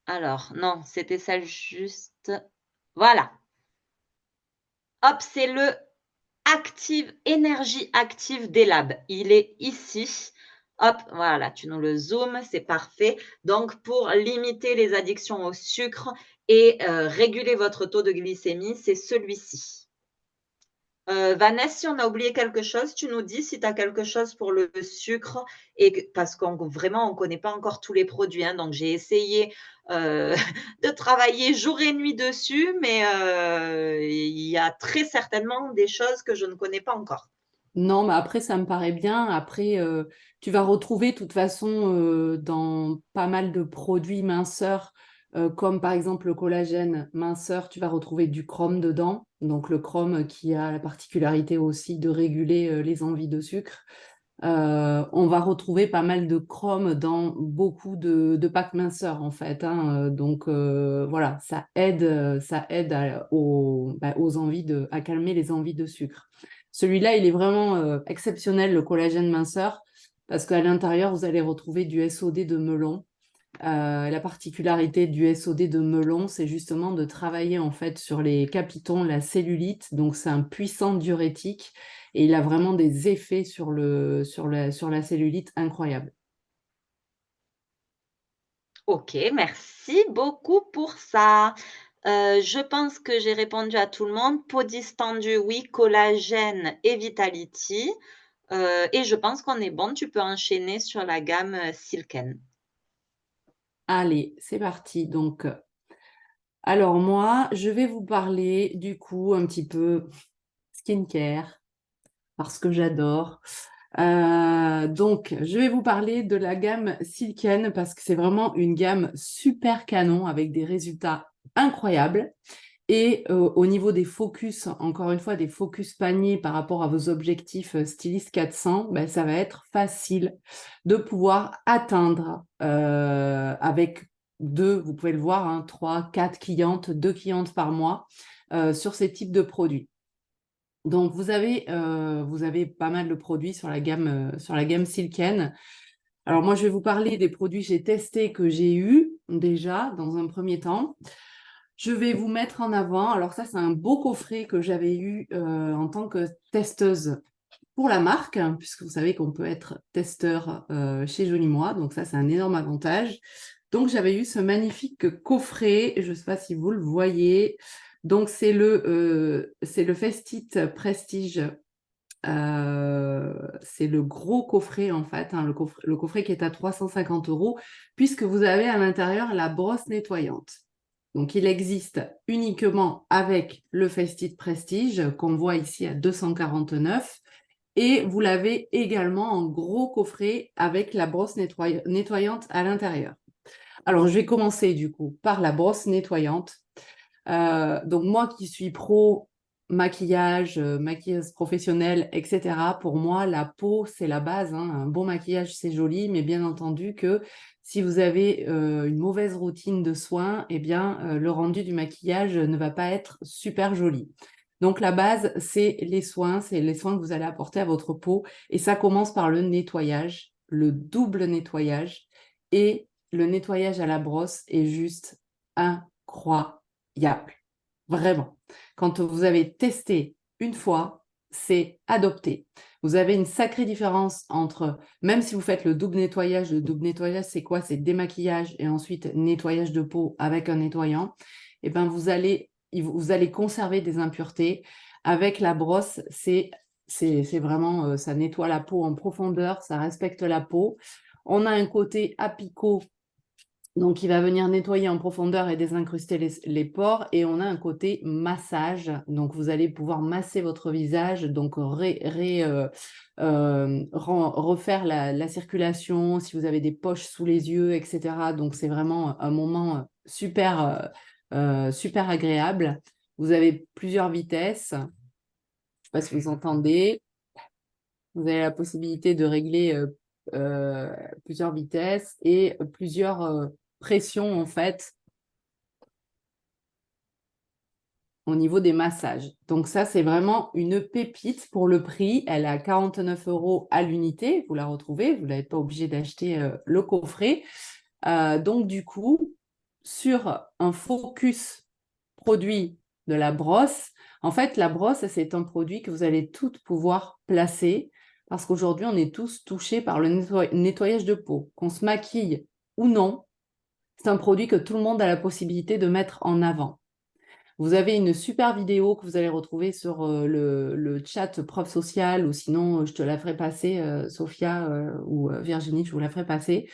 Alors, non, c'était celle juste. Voilà. Hop, c'est le énergie active des labs. Il est ici. Hop, voilà, tu nous le zoomes, c'est parfait. Donc, pour limiter les addictions au sucre et réguler votre taux de glycémie, c'est celui-ci. Vanessa, si on a oublié quelque chose, tu nous dis si tu as quelque chose pour le sucre, parce qu'on vraiment, on ne connaît pas encore tous les produits. Hein, donc, j'ai essayé de travailler jour et nuit dessus, mais il y a très certainement des choses que je ne connais pas encore. Non, mais après, ça me paraît bien. Après, tu vas retrouver, de toute façon, dans pas mal de produits minceurs, comme par exemple le collagène minceur, tu vas retrouver du chrome dedans. Donc, le chrome qui a la particularité aussi de réguler les envies de sucre. On va retrouver pas mal de chrome dans beaucoup de packs minceurs, en fait. Hein. Donc, voilà, ça aide aux envies à calmer les envies de sucre. Celui-là, il est vraiment exceptionnel, le collagène minceur, parce qu'à l'intérieur, vous allez retrouver du SOD de melon. La particularité du SOD de melon, c'est justement de travailler en fait sur les capitons, la cellulite. Donc, c'est un puissant diurétique et il a vraiment des effets sur la cellulite incroyables. Ok, merci beaucoup pour ça. Je pense que j'ai répondu à tout le monde. Peau distendue, oui. Collagène et Vitality. Et je pense qu'on est bon. Tu peux enchaîner sur la gamme Silken. Allez, c'est parti. Donc, alors moi, je vais vous parler du coup un petit peu skincare parce que j'adore. Donc, je vais vous parler de la gamme Silken parce que c'est vraiment une gamme super canon avec des résultats incroyables. Et au niveau des focus, encore une fois, des focus paniers par rapport à vos objectifs Stylist 400, ben, ça va être facile de pouvoir atteindre avec 2, vous pouvez le voir, hein, 3, 4 clientes, 2 clientes par mois sur ces types de produits. Donc, vous avez pas mal de produits sur la gamme Silken. Alors, moi, je vais vous parler des produits que j'ai testés, que j'ai eus déjà dans un premier temps. Je vais vous mettre en avant, alors ça, c'est un beau coffret que j'avais eu en tant que testeuse pour la marque, hein, puisque vous savez qu'on peut être testeur chez Joli Moi, donc ça, c'est un énorme avantage. Donc, j'avais eu ce magnifique coffret, je ne sais pas si vous le voyez. Donc, c'est le Festit Prestige. C'est le gros coffret, en fait, hein, le coffret qui est à 350 €, puisque vous avez à l'intérieur la brosse nettoyante. Donc, il existe uniquement avec le Festit Prestige, qu'on voit ici à 249. Et vous l'avez également en gros coffret avec la brosse nettoyante à l'intérieur. Alors, je vais commencer du coup par la brosse nettoyante. Donc, moi qui suis pro maquillage, maquilleuse professionnelle, etc., pour moi, la peau, c'est la base, hein. Un bon maquillage, c'est joli, mais bien entendu que si vous avez une mauvaise routine de soins, eh bien, le rendu du maquillage ne va pas être super joli. Donc, la base, c'est les soins que vous allez apporter à votre peau. Et ça commence par le nettoyage, le double nettoyage. Et le nettoyage à la brosse est juste incroyable. Vraiment. Quand vous avez testé une fois, c'est adopté. Vous avez une sacrée différence entre, même si vous faites le double nettoyage, c'est quoi? C'est démaquillage et ensuite nettoyage de peau avec un nettoyant. Et ben vous allez conserver des impuretés. Avec la brosse, c'est vraiment, ça nettoie la peau en profondeur, ça respecte la peau. On a un côté apicot, donc il va venir nettoyer en profondeur et desincruster les pores. Et on a un côté massage, donc vous allez pouvoir masser votre visage, donc refaire la circulation, si vous avez des poches sous les yeux, etc. Donc c'est vraiment un moment super agréable. Vous avez plusieurs vitesses. Je ne sais pas si vous entendez. Vous avez la possibilité de régler plusieurs vitesses et plusieurs pressions, en fait, au niveau des massages. Donc ça, c'est vraiment une pépite pour le prix. Elle est à 49 € à l'unité. Vous la retrouvez. Vous n'êtes pas obligé d'acheter le coffret. Donc du coup, sur un focus produit de la brosse, en fait, la brosse, c'est un produit que vous allez toutes pouvoir placer parce qu'aujourd'hui, on est tous touchés par le nettoyage de peau. Qu'on se maquille ou non, c'est un produit que tout le monde a la possibilité de mettre en avant. Vous avez une super vidéo que vous allez retrouver sur le chat Prof Social, ou sinon, je te la ferai passer, Sophia ou Virginie, je vous la ferai passer.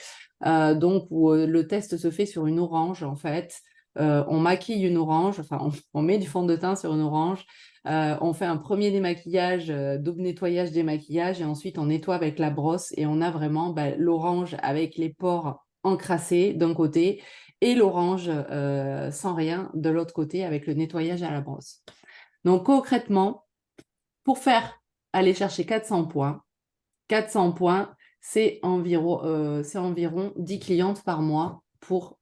Donc, où le test se fait sur une orange, en fait. On maquille une orange, enfin, on met du fond de teint sur une orange. On fait un premier démaquillage, double nettoyage, démaquillage, et ensuite, on nettoie avec la brosse, et on a vraiment l'orange avec les pores encrassés d'un côté, et l'orange sans rien de l'autre côté avec le nettoyage à la brosse. Donc concrètement, pour aller chercher 400 points, c'est environ 10 clientes par mois pour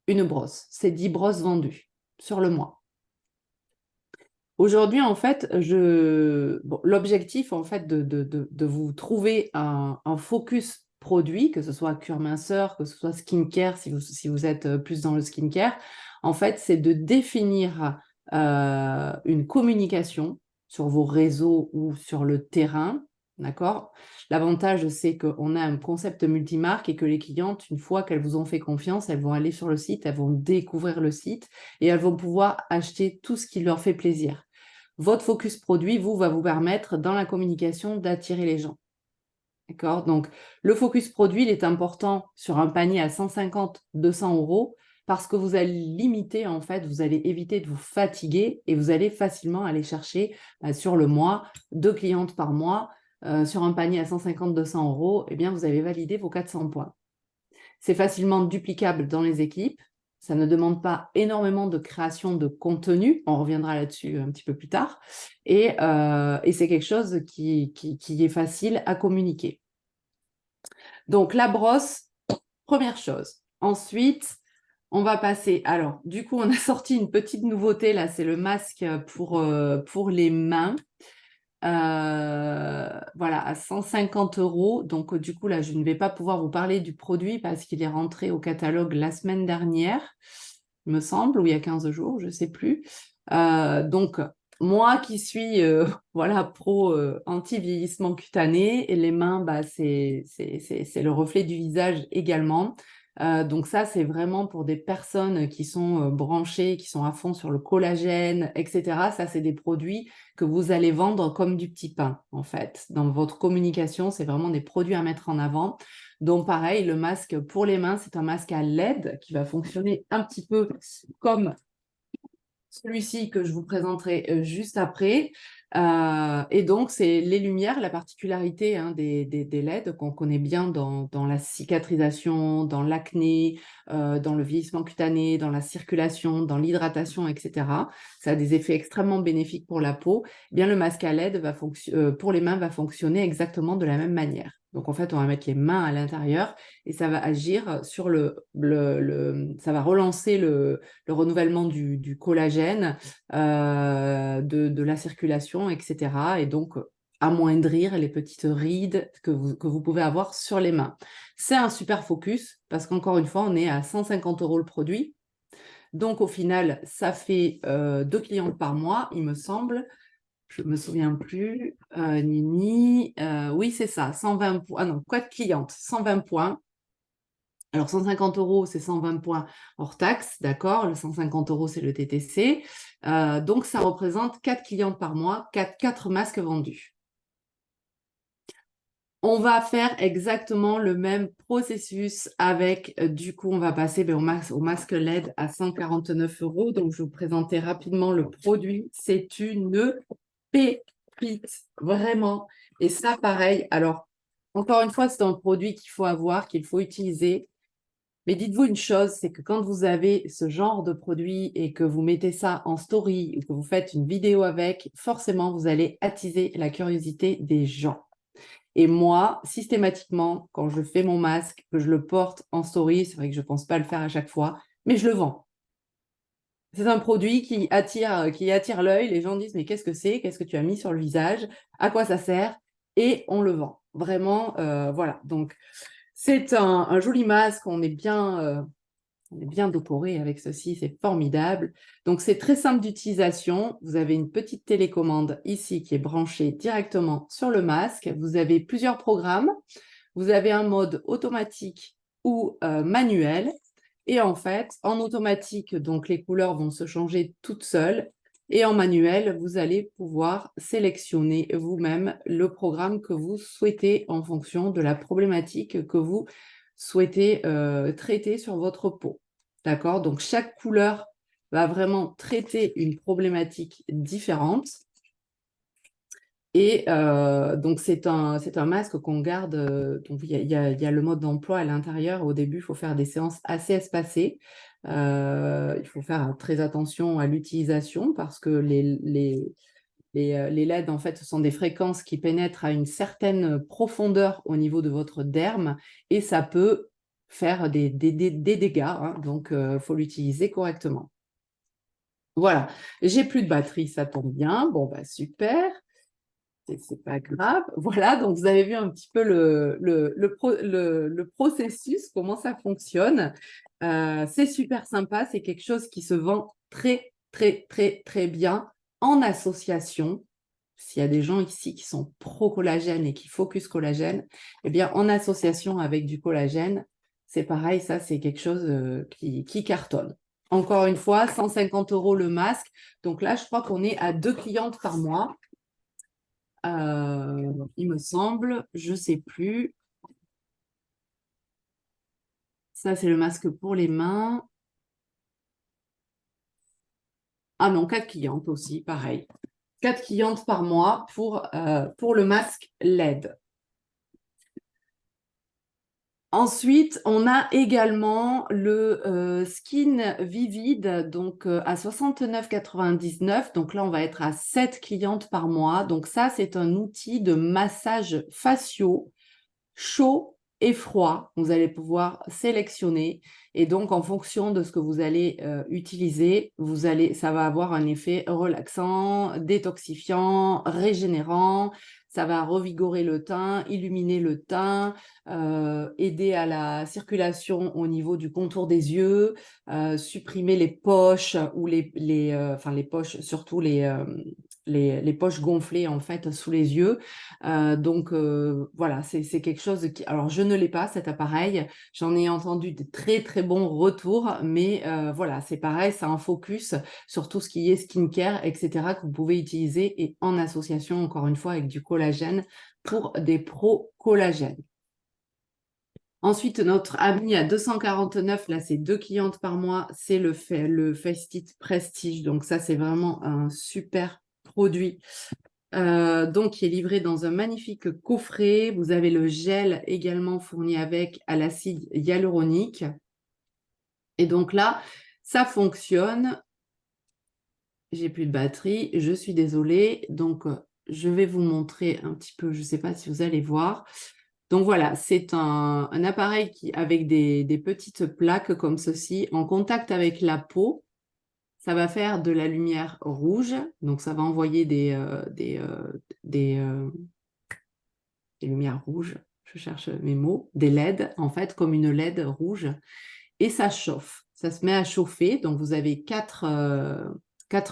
une brosse. C'est 10 brosses vendues sur le mois. Aujourd'hui, en fait, l'objectif en fait de vous trouver un focus produit, que ce soit cure minceur, que ce soit skincare, si vous êtes plus dans le skincare, en fait, c'est de définir une communication sur vos réseaux ou sur le terrain, d'accord? L'avantage, c'est qu'on a un concept multimarque et que les clientes, une fois qu'elles vous ont fait confiance, elles vont aller sur le site, elles vont découvrir le site et elles vont pouvoir acheter tout ce qui leur fait plaisir. Votre focus produit, va vous permettre dans la communication d'attirer les gens. D'accord? Donc, le focus produit, il est important sur un panier à 150, 200 € parce que vous allez limiter, en fait, vous allez éviter de vous fatiguer et vous allez facilement aller chercher sur le mois 2 clientes par mois. Sur un panier à 150, 200 €, eh bien, vous avez validé vos 400 points. C'est facilement duplicable dans les équipes. Ça ne demande pas énormément de création de contenu. On reviendra là-dessus un petit peu plus tard. Et c'est quelque chose qui est facile à communiquer. Donc, la brosse, première chose. Ensuite, on va passer... Alors, du coup, on a sorti une petite nouveauté, là, c'est le masque pour les mains. voilà, à 150 €. Donc, du coup, là, je ne vais pas pouvoir vous parler du produit parce qu'il est rentré au catalogue la semaine dernière, il me semble, ou il y a 15 jours, je ne sais plus. Donc, moi qui suis voilà, pro anti-vieillissement cutané, et les mains, bah, c'est le reflet du visage également. Donc ça, c'est vraiment pour des personnes qui sont branchées, qui sont à fond sur le collagène, etc. Ça, c'est des produits que vous allez vendre comme du petit pain, en fait. Dans votre communication, c'est vraiment des produits à mettre en avant. Donc pareil, le masque pour les mains, c'est un masque à LED qui va fonctionner un petit peu comme celui-ci que je vous présenterai juste après. Et donc, c'est les lumières, la particularité des LED qu'on connaît bien dans la cicatrisation, dans l'acné, dans le vieillissement cutané, dans la circulation, dans l'hydratation, etc. Ça a des effets extrêmement bénéfiques pour la peau. Eh bien, le masque à LED pour les mains va fonctionner exactement de la même manière. Donc, en fait, on va mettre les mains à l'intérieur et ça va agir sur ça va relancer le renouvellement du collagène, de la circulation, etc. Et donc, amoindrir les petites rides que vous pouvez avoir sur les mains. C'est un super focus parce qu'encore une fois, on est à 150 € le produit. Donc, au final, ça fait 2 clientes par mois, il me semble. Je ne me souviens plus. Nini, oui, c'est ça, 120 points. Ah non, 4 clientes, 120 points. Alors, 150 €, c'est 120 points hors taxe, d'accord? Le 150 €, c'est le TTC. Donc, ça représente 4 clientes par mois, 4 masques vendus. On va faire exactement le même processus avec, du coup, on va passer au masque LED à 149 €. Donc, je vais vous présenter rapidement le produit. C'est une pépite, vraiment. Et ça, pareil. Alors, encore une fois, c'est un produit qu'il faut avoir, qu'il faut utiliser. Mais dites-vous une chose, c'est que quand vous avez ce genre de produit et que vous mettez ça en story ou que vous faites une vidéo avec, forcément, vous allez attiser la curiosité des gens. Et moi, systématiquement, quand je fais mon masque, que je le porte en story, c'est vrai que je ne pense pas le faire à chaque fois, mais je le vends. C'est un produit qui attire l'œil. Les gens disent, mais qu'est-ce que c'est? Qu'est-ce que tu as mis sur le visage? À quoi ça sert? Et on le vend. Vraiment, voilà. Donc, c'est un joli masque. On est bien décoré avec ceci. C'est formidable. Donc, c'est très simple d'utilisation. Vous avez une petite télécommande ici qui est branchée directement sur le masque. Vous avez plusieurs programmes. Vous avez un mode automatique ou manuel. Et en fait, en automatique, donc les couleurs vont se changer toutes seules. Et en manuel, vous allez pouvoir sélectionner vous-même le programme que vous souhaitez en fonction de la problématique que vous souhaitez traiter sur votre peau. D'accord? Donc, chaque couleur va vraiment traiter une problématique différente. Et donc, c'est un masque qu'on garde. Donc, il y a le mode d'emploi à l'intérieur. Au début, il faut faire des séances assez espacées. Il faut faire très attention à l'utilisation parce que les LED, en fait, ce sont des fréquences qui pénètrent à une certaine profondeur au niveau de votre derme et ça peut faire des dégâts. Hein, donc, il faut l'utiliser correctement. Voilà. J'ai plus de batterie, ça tombe bien. Bon, bah, super. C'est pas grave. Voilà, donc vous avez vu un petit peu le processus, comment ça fonctionne. C'est super sympa, c'est quelque chose qui se vend très, très, très, très bien en association. S'il y a des gens ici qui sont pro-collagène et qui focus collagène, eh bien, en association avec du collagène, c'est pareil, ça, c'est quelque chose qui cartonne. Encore une fois, 150 € le masque. Donc là, je crois qu'on est à 2 clientes par mois. Il me semble, je ne sais plus. Ça, c'est le masque pour les mains. Ah non, 4 clientes aussi, pareil. 4 clientes par mois pour le masque LED. Ensuite, on a également le Skin Vivid, donc à 69,99 €. Donc là, on va être à 7 clientes par mois. Donc ça, c'est un outil de massage faciaux chaud et froid. Vous allez pouvoir sélectionner et donc en fonction de ce que vous allez utiliser, ça va avoir un effet relaxant, détoxifiant, régénérant. Ça va revigorer le teint, illuminer le teint, aider à la circulation au niveau du contour des yeux, supprimer les poches ou enfin les poches, surtout les poches gonflées en fait sous les yeux. Donc voilà, c'est quelque chose qui... Alors je ne l'ai pas cet appareil, j'en ai entendu de très très bons retours, mais voilà, c'est pareil, c'est un focus sur tout ce qui est skincare, etc. que vous pouvez utiliser et en association encore une fois avec du collagène pour des pros collagènes. Ensuite, notre ami à 249, là c'est 2 clientes par mois, c'est le Face It Prestige. Donc ça c'est vraiment un super produit. Donc qui est livré dans un magnifique coffret. Vous avez le gel également fourni avec à l'acide hyaluronique. Et donc là, ça fonctionne. J'ai plus de batterie, je suis désolée. Donc, je vais vous montrer un petit peu, je ne sais pas si vous allez voir. Donc voilà, c'est un appareil avec des petites plaques comme ceci en contact avec la peau. Ça va faire de la lumière rouge, donc ça va envoyer des lumières rouges, je cherche mes mots, des LED, en fait, comme une LED rouge, et ça chauffe. Ça se met à chauffer, donc vous avez quatre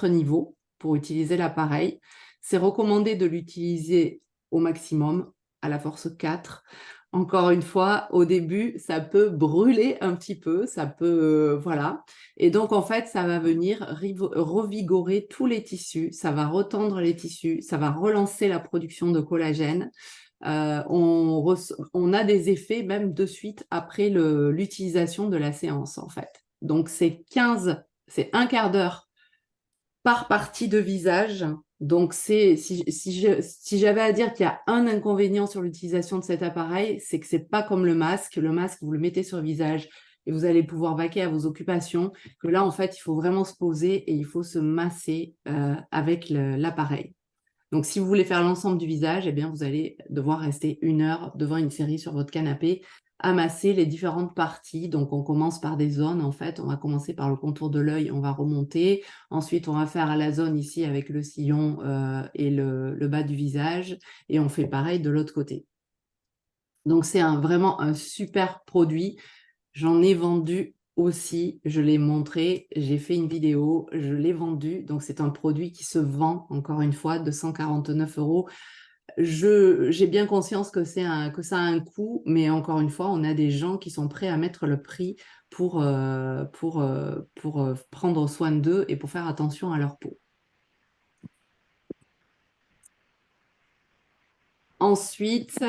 niveaux pour utiliser l'appareil. C'est recommandé de l'utiliser au maximum, à la force 4. Encore une fois, au début, ça peut brûler un petit peu, ça peut, voilà. Et donc, en fait, ça va venir revigorer tous les tissus, ça va retendre les tissus, ça va relancer la production de collagène. On a des effets même de suite après l'utilisation de la séance, en fait. Donc, c'est un quart d'heure par partie de visage. Donc, si j'avais à dire qu'il y a un inconvénient sur l'utilisation de cet appareil, c'est que c'est pas comme le masque. Le masque, vous le mettez sur le visage et vous allez pouvoir vaquer à vos occupations. Que là, en fait, il faut vraiment se poser et il faut se masser avec l'appareil. Donc, si vous voulez faire l'ensemble du visage, eh bien, vous allez devoir rester 1 heure devant une série sur votre canapé, à masser les différentes parties. Donc, on commence par des zones, en fait. On va commencer par le contour de l'œil, on va remonter. Ensuite, on va faire la zone ici avec le sillon et le bas du visage. Et on fait pareil de l'autre côté. Donc, c'est vraiment un super produit. J'en ai vendu aussi, je l'ai montré, j'ai fait une vidéo, je l'ai vendu. Donc, c'est un produit qui se vend, encore une fois, 249 €. J'ai bien conscience que ça a un coût, mais encore une fois, on a des gens qui sont prêts à mettre le prix pour prendre soin d'eux et pour faire attention à leur peau. Ensuite,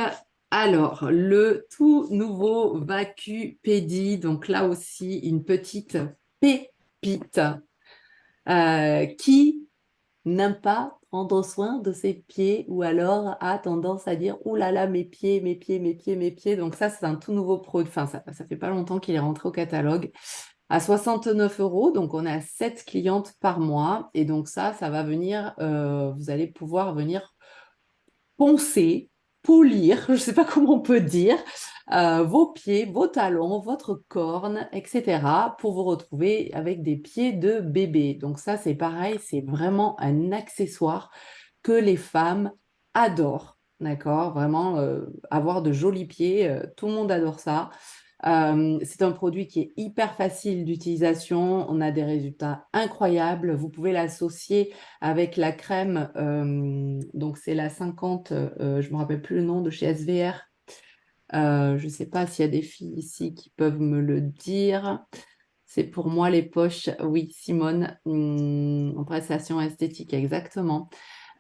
alors, le tout nouveau Vacupédie, donc là aussi, une petite pépite qui n'aime pas prendre soin de ses pieds ou alors a tendance à dire « Ouh là là, mes pieds, mes pieds, mes pieds, mes pieds ». Donc ça, c'est un tout nouveau produit. Enfin, ça fait pas longtemps qu'il est rentré au catalogue. À 69 €, donc on a 7 clientes par mois. Et donc ça va venir, vous allez pouvoir venir poncer, polir, je ne sais pas comment on peut dire, vos pieds, vos talons, votre corne, etc. pour vous retrouver avec des pieds de bébé. Donc ça, c'est pareil, c'est vraiment un accessoire que les femmes adorent, d'accord? Vraiment, avoir de jolis pieds, tout le monde adore ça. C'est un produit qui est hyper facile d'utilisation, on a des résultats incroyables. Vous pouvez l'associer avec la crème, donc c'est la 50, je ne me rappelle plus le nom, de chez SVR. Je ne sais pas s'il y a des filles ici qui peuvent me le dire. C'est pour moi les poches, oui, Simone, en prestation esthétique, exactement.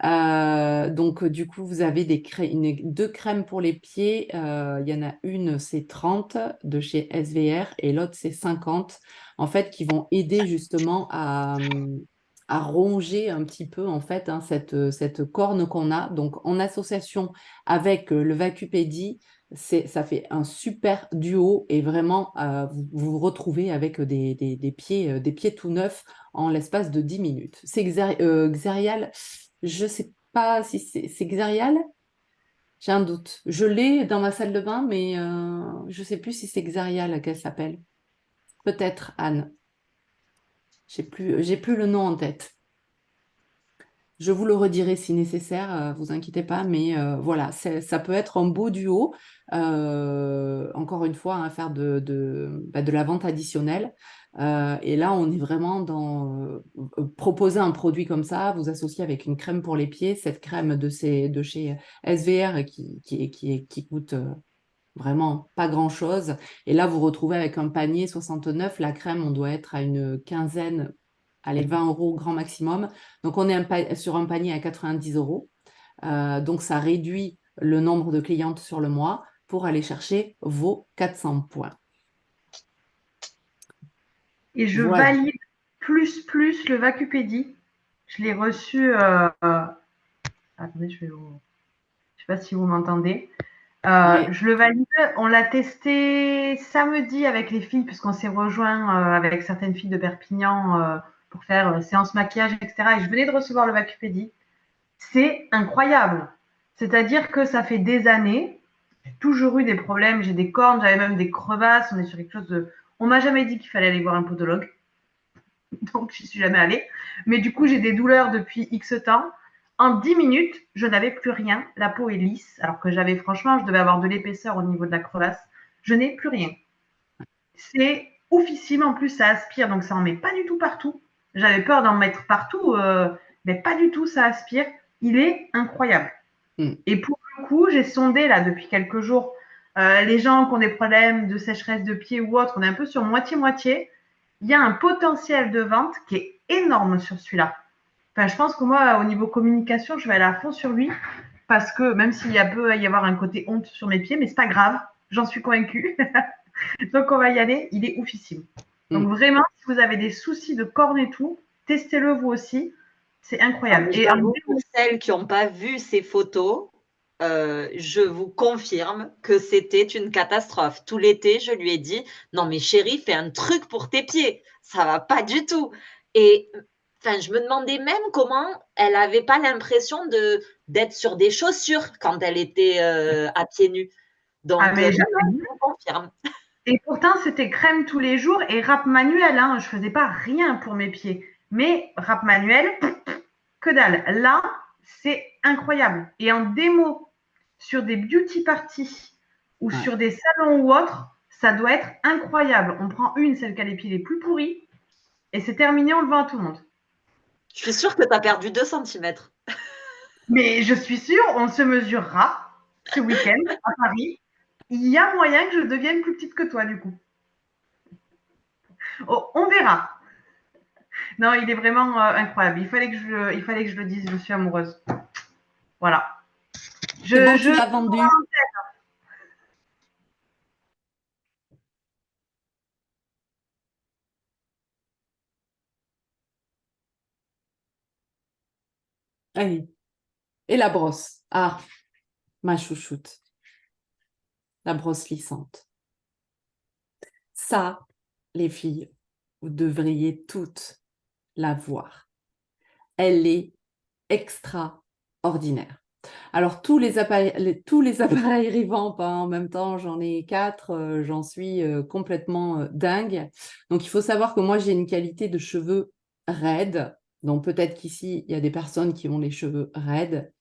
Donc, du coup, vous avez 2 crèmes pour les pieds. Il y en a une, c'est 30 de chez SVR et l'autre, c'est 50, en fait, qui vont aider justement à ronger un petit peu, en fait, hein, cette corne qu'on a. Donc, en association avec le Vacupédie, ça fait un super duo et vraiment, vous vous retrouvez avec des pieds tout neufs en l'espace de 10 minutes. C'est Xerial. Je ne sais pas si c'est Xerial. J'ai un doute. Je l'ai dans ma salle de bain, mais je ne sais plus si c'est Xarial qu'elle s'appelle. Peut-être Anne. J'ai plus le nom en tête. Je vous le redirai si nécessaire, vous inquiétez pas, mais voilà, ça peut être un beau duo. Encore une fois, hein, faire de la vente additionnelle. Et là, on est vraiment dans proposer un produit comme ça, vous associer avec une crème pour les pieds, cette crème de chez SVR qui coûte vraiment pas grand-chose. Et là, vous retrouvez avec un panier 69, la crème, on doit être à une quinzaine, allez, 20 € grand maximum. Donc, on est sur un panier à 90 €. Donc, ça réduit le nombre de clientes sur le mois pour aller chercher vos 400 points. Et je Voilà. valide plus le Vacupédie. Je l'ai reçu. Attendez, je sais pas si vous m'entendez. Ouais. Je le valide. On l'a testé samedi avec les filles, puisqu'on s'est rejoint avec certaines filles de Perpignan pour faire séance maquillage, etc. Et je venais de recevoir le Vacupédie. C'est incroyable. C'est-à-dire que ça fait des années, j'ai toujours eu des problèmes, j'ai des cornes, j'avais même des crevasses, on est sur quelque chose de... On m'a jamais dit qu'il fallait aller voir un podologue, donc j'y suis jamais allée. Mais du coup, j'ai des douleurs depuis X temps. En 10 minutes, je n'avais plus rien, la peau est lisse, alors que j'avais franchement, je devais avoir de l'épaisseur au niveau de la crevasse. Je n'ai plus rien. C'est oufissime, en plus ça aspire, donc ça en met pas du tout partout. J'avais peur d'en mettre partout, mais pas du tout, ça aspire. Il est incroyable. Et pour le coup, j'ai sondé là depuis quelques jours les gens qui ont des problèmes de sécheresse de pied ou autre. On est un peu sur moitié-moitié. Il y a un potentiel de vente qui est énorme sur celui-là. Enfin, je pense que moi, au niveau communication, je vais aller à fond sur lui parce que même s'il peut y avoir un côté honte sur mes pieds, mais c'est pas grave, j'en suis convaincue. Donc on va y aller, il est oufissime. Donc vraiment, si vous avez des soucis de cornes et tout, testez-le vous aussi. C'est incroyable. Et pour celles qui n'ont pas vu ces photos, je vous confirme que c'était une catastrophe. Tout l'été, je lui ai dit, non mais chérie, fais un truc pour tes pieds. Ça va pas du tout. Et enfin, je me demandais même comment elle n'avait pas l'impression d'être sur des chaussures quand elle était à pieds nus. Donc, je vous confirme. Et pourtant, c'était crème tous les jours et rap manuel. Hein. Je faisais pas rien pour mes pieds. Mais rap manuel, que dalle. Là, c'est incroyable. Et en démo, sur des beauty parties ou sur des salons ou autres, ça doit être incroyable. On prend celle qui a les pieds les plus pourris, et c'est terminé, on le vend à tout le monde. Je suis sûre que tu as perdu 2 cm. Mais je suis sûre, on se mesurera ce week-end à Paris. Il y a moyen que je devienne plus petite que toi, du coup. Oh, on verra. Non, il est vraiment incroyable. Il fallait que je le dise, je suis amoureuse. Voilà. Tu l'as vendu. Allez. Et la brosse. Ah, ma chouchoute. La brosse lissante. Ça, les filles, vous devriez toutes la voir. Elle est extraordinaire. Alors, tous les appareils revampent, hein, en même temps, j'en ai 4, j'en suis complètement dingue. Donc, il faut savoir que moi, j'ai une qualité de cheveux raides. Donc, peut-être qu'ici, il y a des personnes qui ont les cheveux raides.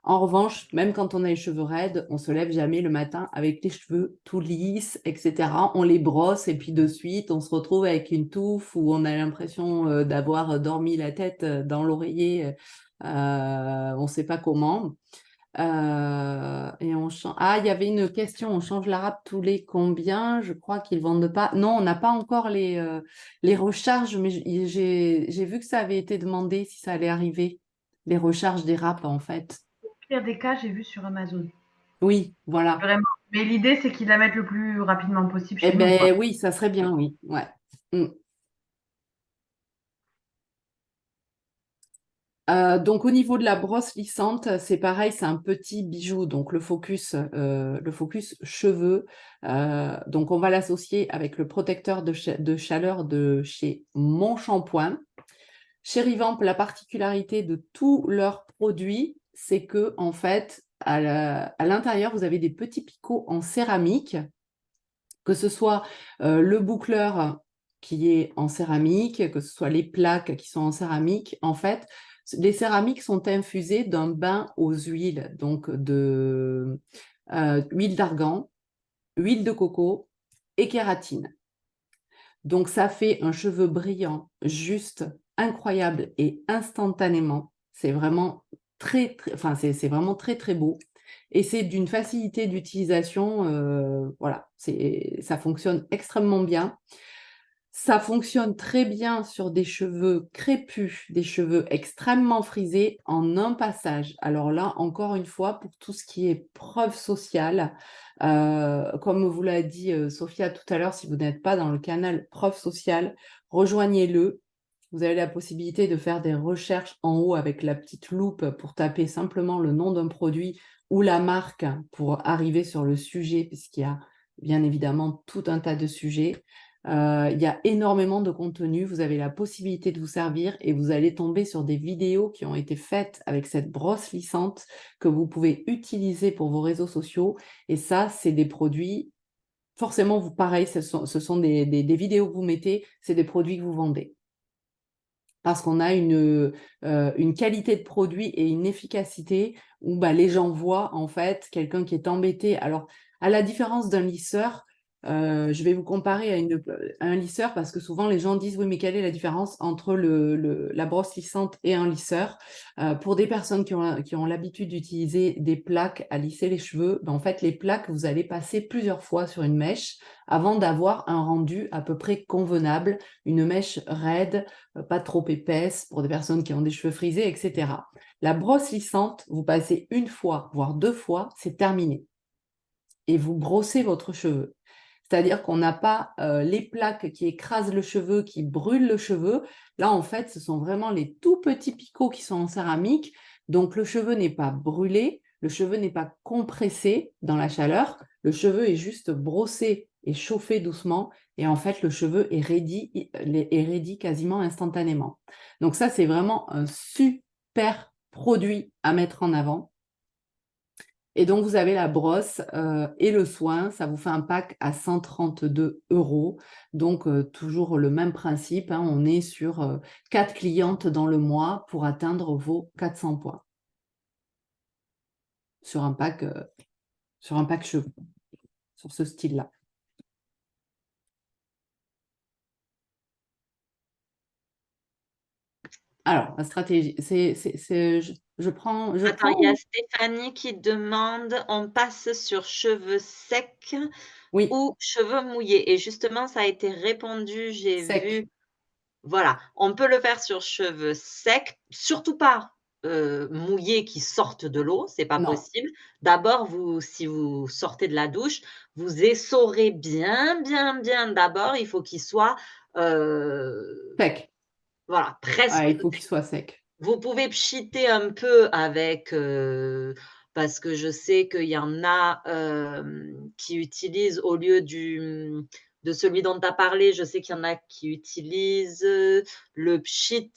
En revanche, même quand on a les cheveux raides, on ne se lève jamais le matin avec les cheveux tout lisses, etc. On les brosse et puis de suite, on se retrouve avec une touffe où on a l'impression d'avoir dormi la tête dans l'oreiller. On ne sait pas comment. Et on change. Ah, il y avait une question, on change la râpe tous les combien? Je crois qu'ils ne vendent pas. Non, on n'a pas encore les recharges, mais j'ai vu que ça avait été demandé si ça allait arriver. Les recharges des râpes, en fait. Au pire des cas, j'ai vu sur Amazon. Oui, voilà. Vraiment. Mais l'idée, c'est qu'ils la mettent le plus rapidement possible chez Eh nous. bien, oui, ça serait bien, oui. Ouais. Donc, au niveau de la brosse lissante, c'est pareil, c'est un petit bijou. Donc, le focus cheveux. Donc, on va l'associer avec le protecteur de chaleur de chez Mon Shampoing. Chez Revamp, la particularité de tous leurs produits, c'est que, en fait, à l'intérieur, vous avez des petits picots en céramique, que ce soit le boucleur qui est en céramique, que ce soit les plaques qui sont en céramique. En fait, les céramiques sont infusées d'un bain aux huiles, donc de huile d'argan, huile de coco et kératine. Donc, ça fait un cheveu brillant, juste, incroyable et instantanément. C'est vraiment c'est vraiment très, très beau. Et c'est d'une facilité d'utilisation. Voilà, ça fonctionne extrêmement bien. Ça fonctionne très bien sur des cheveux crépus, des cheveux extrêmement frisés en un passage. Alors là, encore une fois, pour tout ce qui est preuve sociale, comme vous l'a dit Sophia tout à l'heure, si vous n'êtes pas dans le canal preuve sociale, rejoignez-le. Vous avez la possibilité de faire des recherches en haut avec la petite loupe pour taper simplement le nom d'un produit ou la marque pour arriver sur le sujet, puisqu'il y a bien évidemment tout un tas de sujets. Il y a énormément de contenu, vous avez la possibilité de vous servir et vous allez tomber sur des vidéos qui ont été faites avec cette brosse lissante que vous pouvez utiliser pour vos réseaux sociaux. Et ça, c'est des produits, forcément, pareil, ce sont des vidéos que vous mettez, c'est des produits que vous vendez. Parce qu'on a une qualité de produit et une efficacité où les gens voient en fait quelqu'un qui est embêté. Alors, à la différence d'un lisseur, je vais vous comparer à un lisseur parce que souvent les gens disent oui, mais quelle est la différence entre la brosse lissante et un lisseur? Pour des personnes qui ont l'habitude d'utiliser des plaques à lisser les cheveux, en fait, les plaques, vous allez passer plusieurs fois sur une mèche avant d'avoir un rendu à peu près convenable, une mèche raide, pas trop épaisse pour des personnes qui ont des cheveux frisés, etc. La brosse lissante, vous passez une fois, voire 2 fois, c'est terminé. Et vous brossez votre cheveu. C'est-à-dire qu'on n'a pas les plaques qui écrasent le cheveu, qui brûlent le cheveu. Là, en fait, ce sont vraiment les tout petits picots qui sont en céramique. Donc, le cheveu n'est pas brûlé, le cheveu n'est pas compressé dans la chaleur. Le cheveu est juste brossé et chauffé doucement. Et en fait, le cheveu est raidi quasiment instantanément. Donc ça, c'est vraiment un super produit à mettre en avant. Et donc, vous avez la brosse et le soin. Ça vous fait un pack à 132 €. Donc, toujours le même principe. On est sur 4 clientes dans le mois pour atteindre vos 400 points. Sur un pack cheveux, sur ce style-là. Alors, la stratégie, je prends. Attends, il y a Stéphanie qui demande, on passe sur cheveux secs Oui, ou cheveux mouillés? Et justement, ça a été répondu, j'ai sec. vu. Voilà, on peut le faire sur cheveux secs, surtout pas, mouillés qui sortent de l'eau, c'est pas Non, possible. D'abord, si vous sortez de la douche, vous essorez bien, bien, bien d'abord, il faut qu'il soit, sec. voilà, presque. Ah, il faut qu'il soit sec. Vous pouvez pchiter un peu avec, parce que je sais qu'il y en a, qui utilisent au lieu de celui dont tu as parlé, je sais qu'il y en a qui utilisent, le pchit,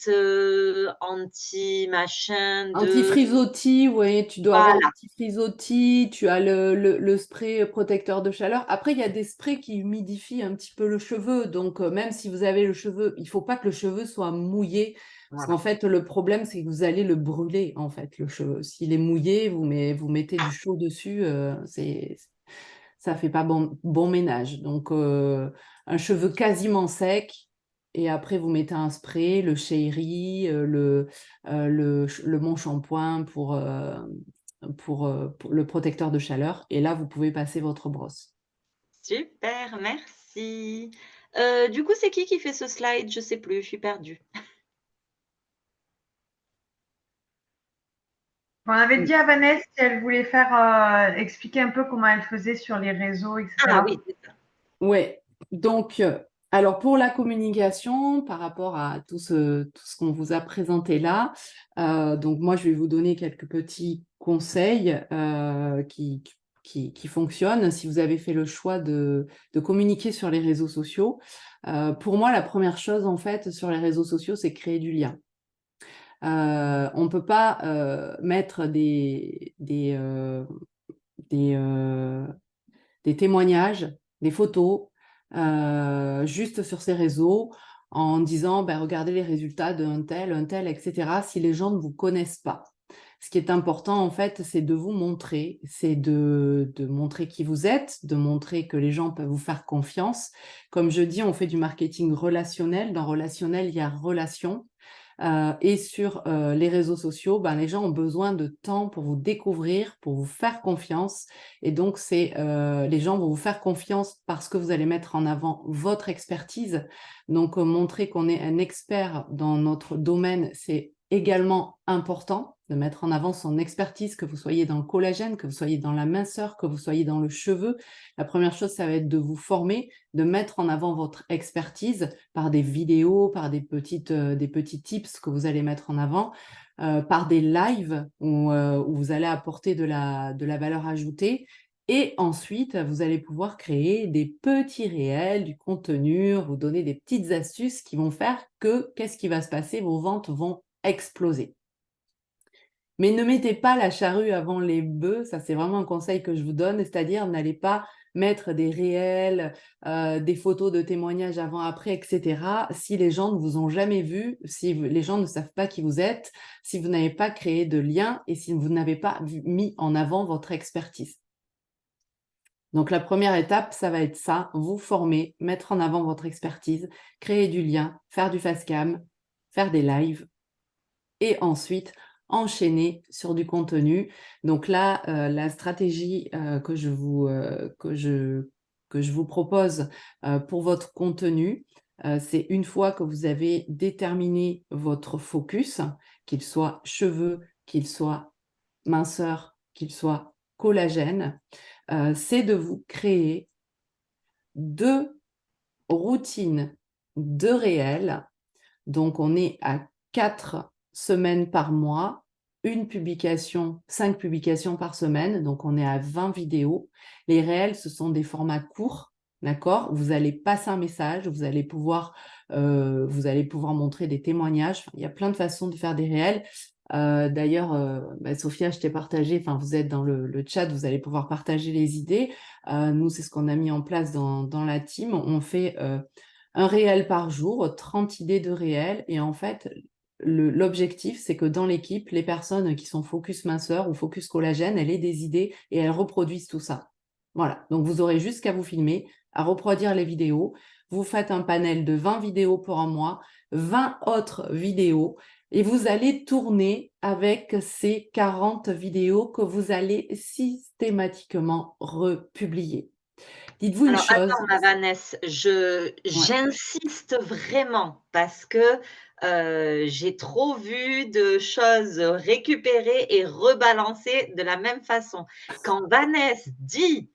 anti-machin de Anti-frisottis, oui, tu dois avoir voilà, anti-frisottis, tu as le spray protecteur de chaleur. Après, il y a des sprays qui humidifient un petit peu le cheveu. Donc, même si vous avez le cheveu, il ne faut pas que le cheveu soit mouillé. Parce voilà. qu'en fait, le problème, c'est que vous allez le brûler, en fait, le cheveu. S'il est mouillé, vous mettez du chaud dessus, ça ne fait pas bon ménage. Donc, un cheveu quasiment sec. Et après, vous mettez un spray, le Chéri, le Mon Shampoing pour le protecteur de chaleur. Et là, vous pouvez passer votre brosse. Super, merci. Du coup, c'est qui fait ce slide? Je sais plus, je suis perdue. On avait dit à Vanessa si elle voulait faire expliquer un peu comment elle faisait sur les réseaux, etc. Ah oui, c'est ça. Ouais, donc, alors pour la communication, par rapport à tout ce qu'on vous a présenté là, donc moi, je vais vous donner quelques petits conseils qui fonctionnent si vous avez fait le choix de communiquer sur les réseaux sociaux. Pour moi, la première chose, en fait, sur les réseaux sociaux, c'est créer du lien. On ne peut pas mettre des témoignages, des photos juste sur ces réseaux en disant ben, regardez les résultats d'un tel, etc. si les gens ne vous connaissent pas. Ce qui est important, en fait, c'est de vous montrer, c'est de montrer qui vous êtes, de montrer que les gens peuvent vous faire confiance. Comme je dis, on fait du marketing relationnel. Dans relationnel, il y a relation. Et sur les réseaux sociaux, ben, les gens ont besoin de temps pour vous découvrir, pour vous faire confiance. Et donc, les gens vont vous faire confiance parce que vous allez mettre en avant votre expertise. Donc, montrer qu'on est un expert dans notre domaine, c'est également important de mettre en avant son expertise, que vous soyez dans le collagène, que vous soyez dans la minceur, que vous soyez dans le cheveu. La première chose, ça va être de vous former, de mettre en avant votre expertise par des vidéos, par des petits tips que vous allez mettre en avant, par des lives où vous allez apporter de la valeur ajoutée. Et ensuite, vous allez pouvoir créer des petits réels, du contenu, vous donner des petites astuces qui vont faire que, qu'est-ce qui va se passer? Vos ventes vont exploser. Mais ne mettez pas la charrue avant les bœufs, ça c'est vraiment un conseil que je vous donne, c'est-à-dire n'allez pas mettre des réels, des photos de témoignages avant-après, etc. si les gens ne vous ont jamais vu, si les gens ne savent pas qui vous êtes, si vous n'avez pas créé de lien et si vous n'avez pas mis en avant votre expertise. Donc la première étape, ça va être ça, vous former, mettre en avant votre expertise, créer du lien, faire du face cam, faire des lives et ensuite enchaîner sur du contenu. Donc là, la stratégie que je vous propose pour votre contenu, c'est une fois que vous avez déterminé votre focus, qu'il soit cheveux, qu'il soit minceur, qu'il soit collagène, c'est de vous créer 2 routines de réel. Donc, on est à 4 semaines par mois, 5 publications par semaine. Donc, on est à 20 vidéos. Les réels, ce sont des formats courts, d'accord? Vous allez passer un message, vous allez pouvoir montrer des témoignages. Enfin, il y a plein de façons de faire des réels. D'ailleurs, Sophia, je t'ai partagé, enfin, vous êtes dans le chat, vous allez pouvoir partager les idées. Nous, c'est ce qu'on a mis en place dans la team. On fait un réel par jour, 30 idées de réel. Et en fait, l'objectif, c'est que dans l'équipe, les personnes qui sont focus minceur ou focus collagène, elles aient des idées et elles reproduisent tout ça. Voilà, donc vous aurez juste qu'à vous filmer, à reproduire les vidéos. Vous faites un panel de 20 vidéos pour un mois, 20 autres vidéos, et vous allez tourner avec ces 40 vidéos que vous allez systématiquement republier. Dites-vous une chose. Attends, ma Vanessa, j'insiste vraiment parce que j'ai trop vu de choses récupérées et rebalancées de la même façon. Quand Vanessa dit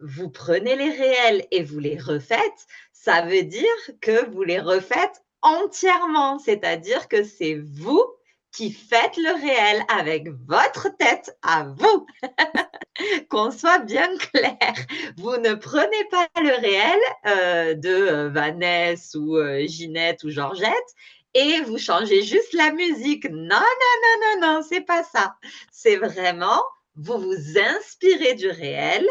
vous prenez les réels et vous les refaites, ça veut dire que vous les refaites entièrement, c'est-à-dire que c'est vous qui faites le réel avec votre tête à vous. Qu'on soit bien clair, vous ne prenez pas le réel de Vanessa ou Ginette ou Georgette et vous changez juste la musique. Non, c'est pas ça. C'est vraiment, vous vous inspirez du réel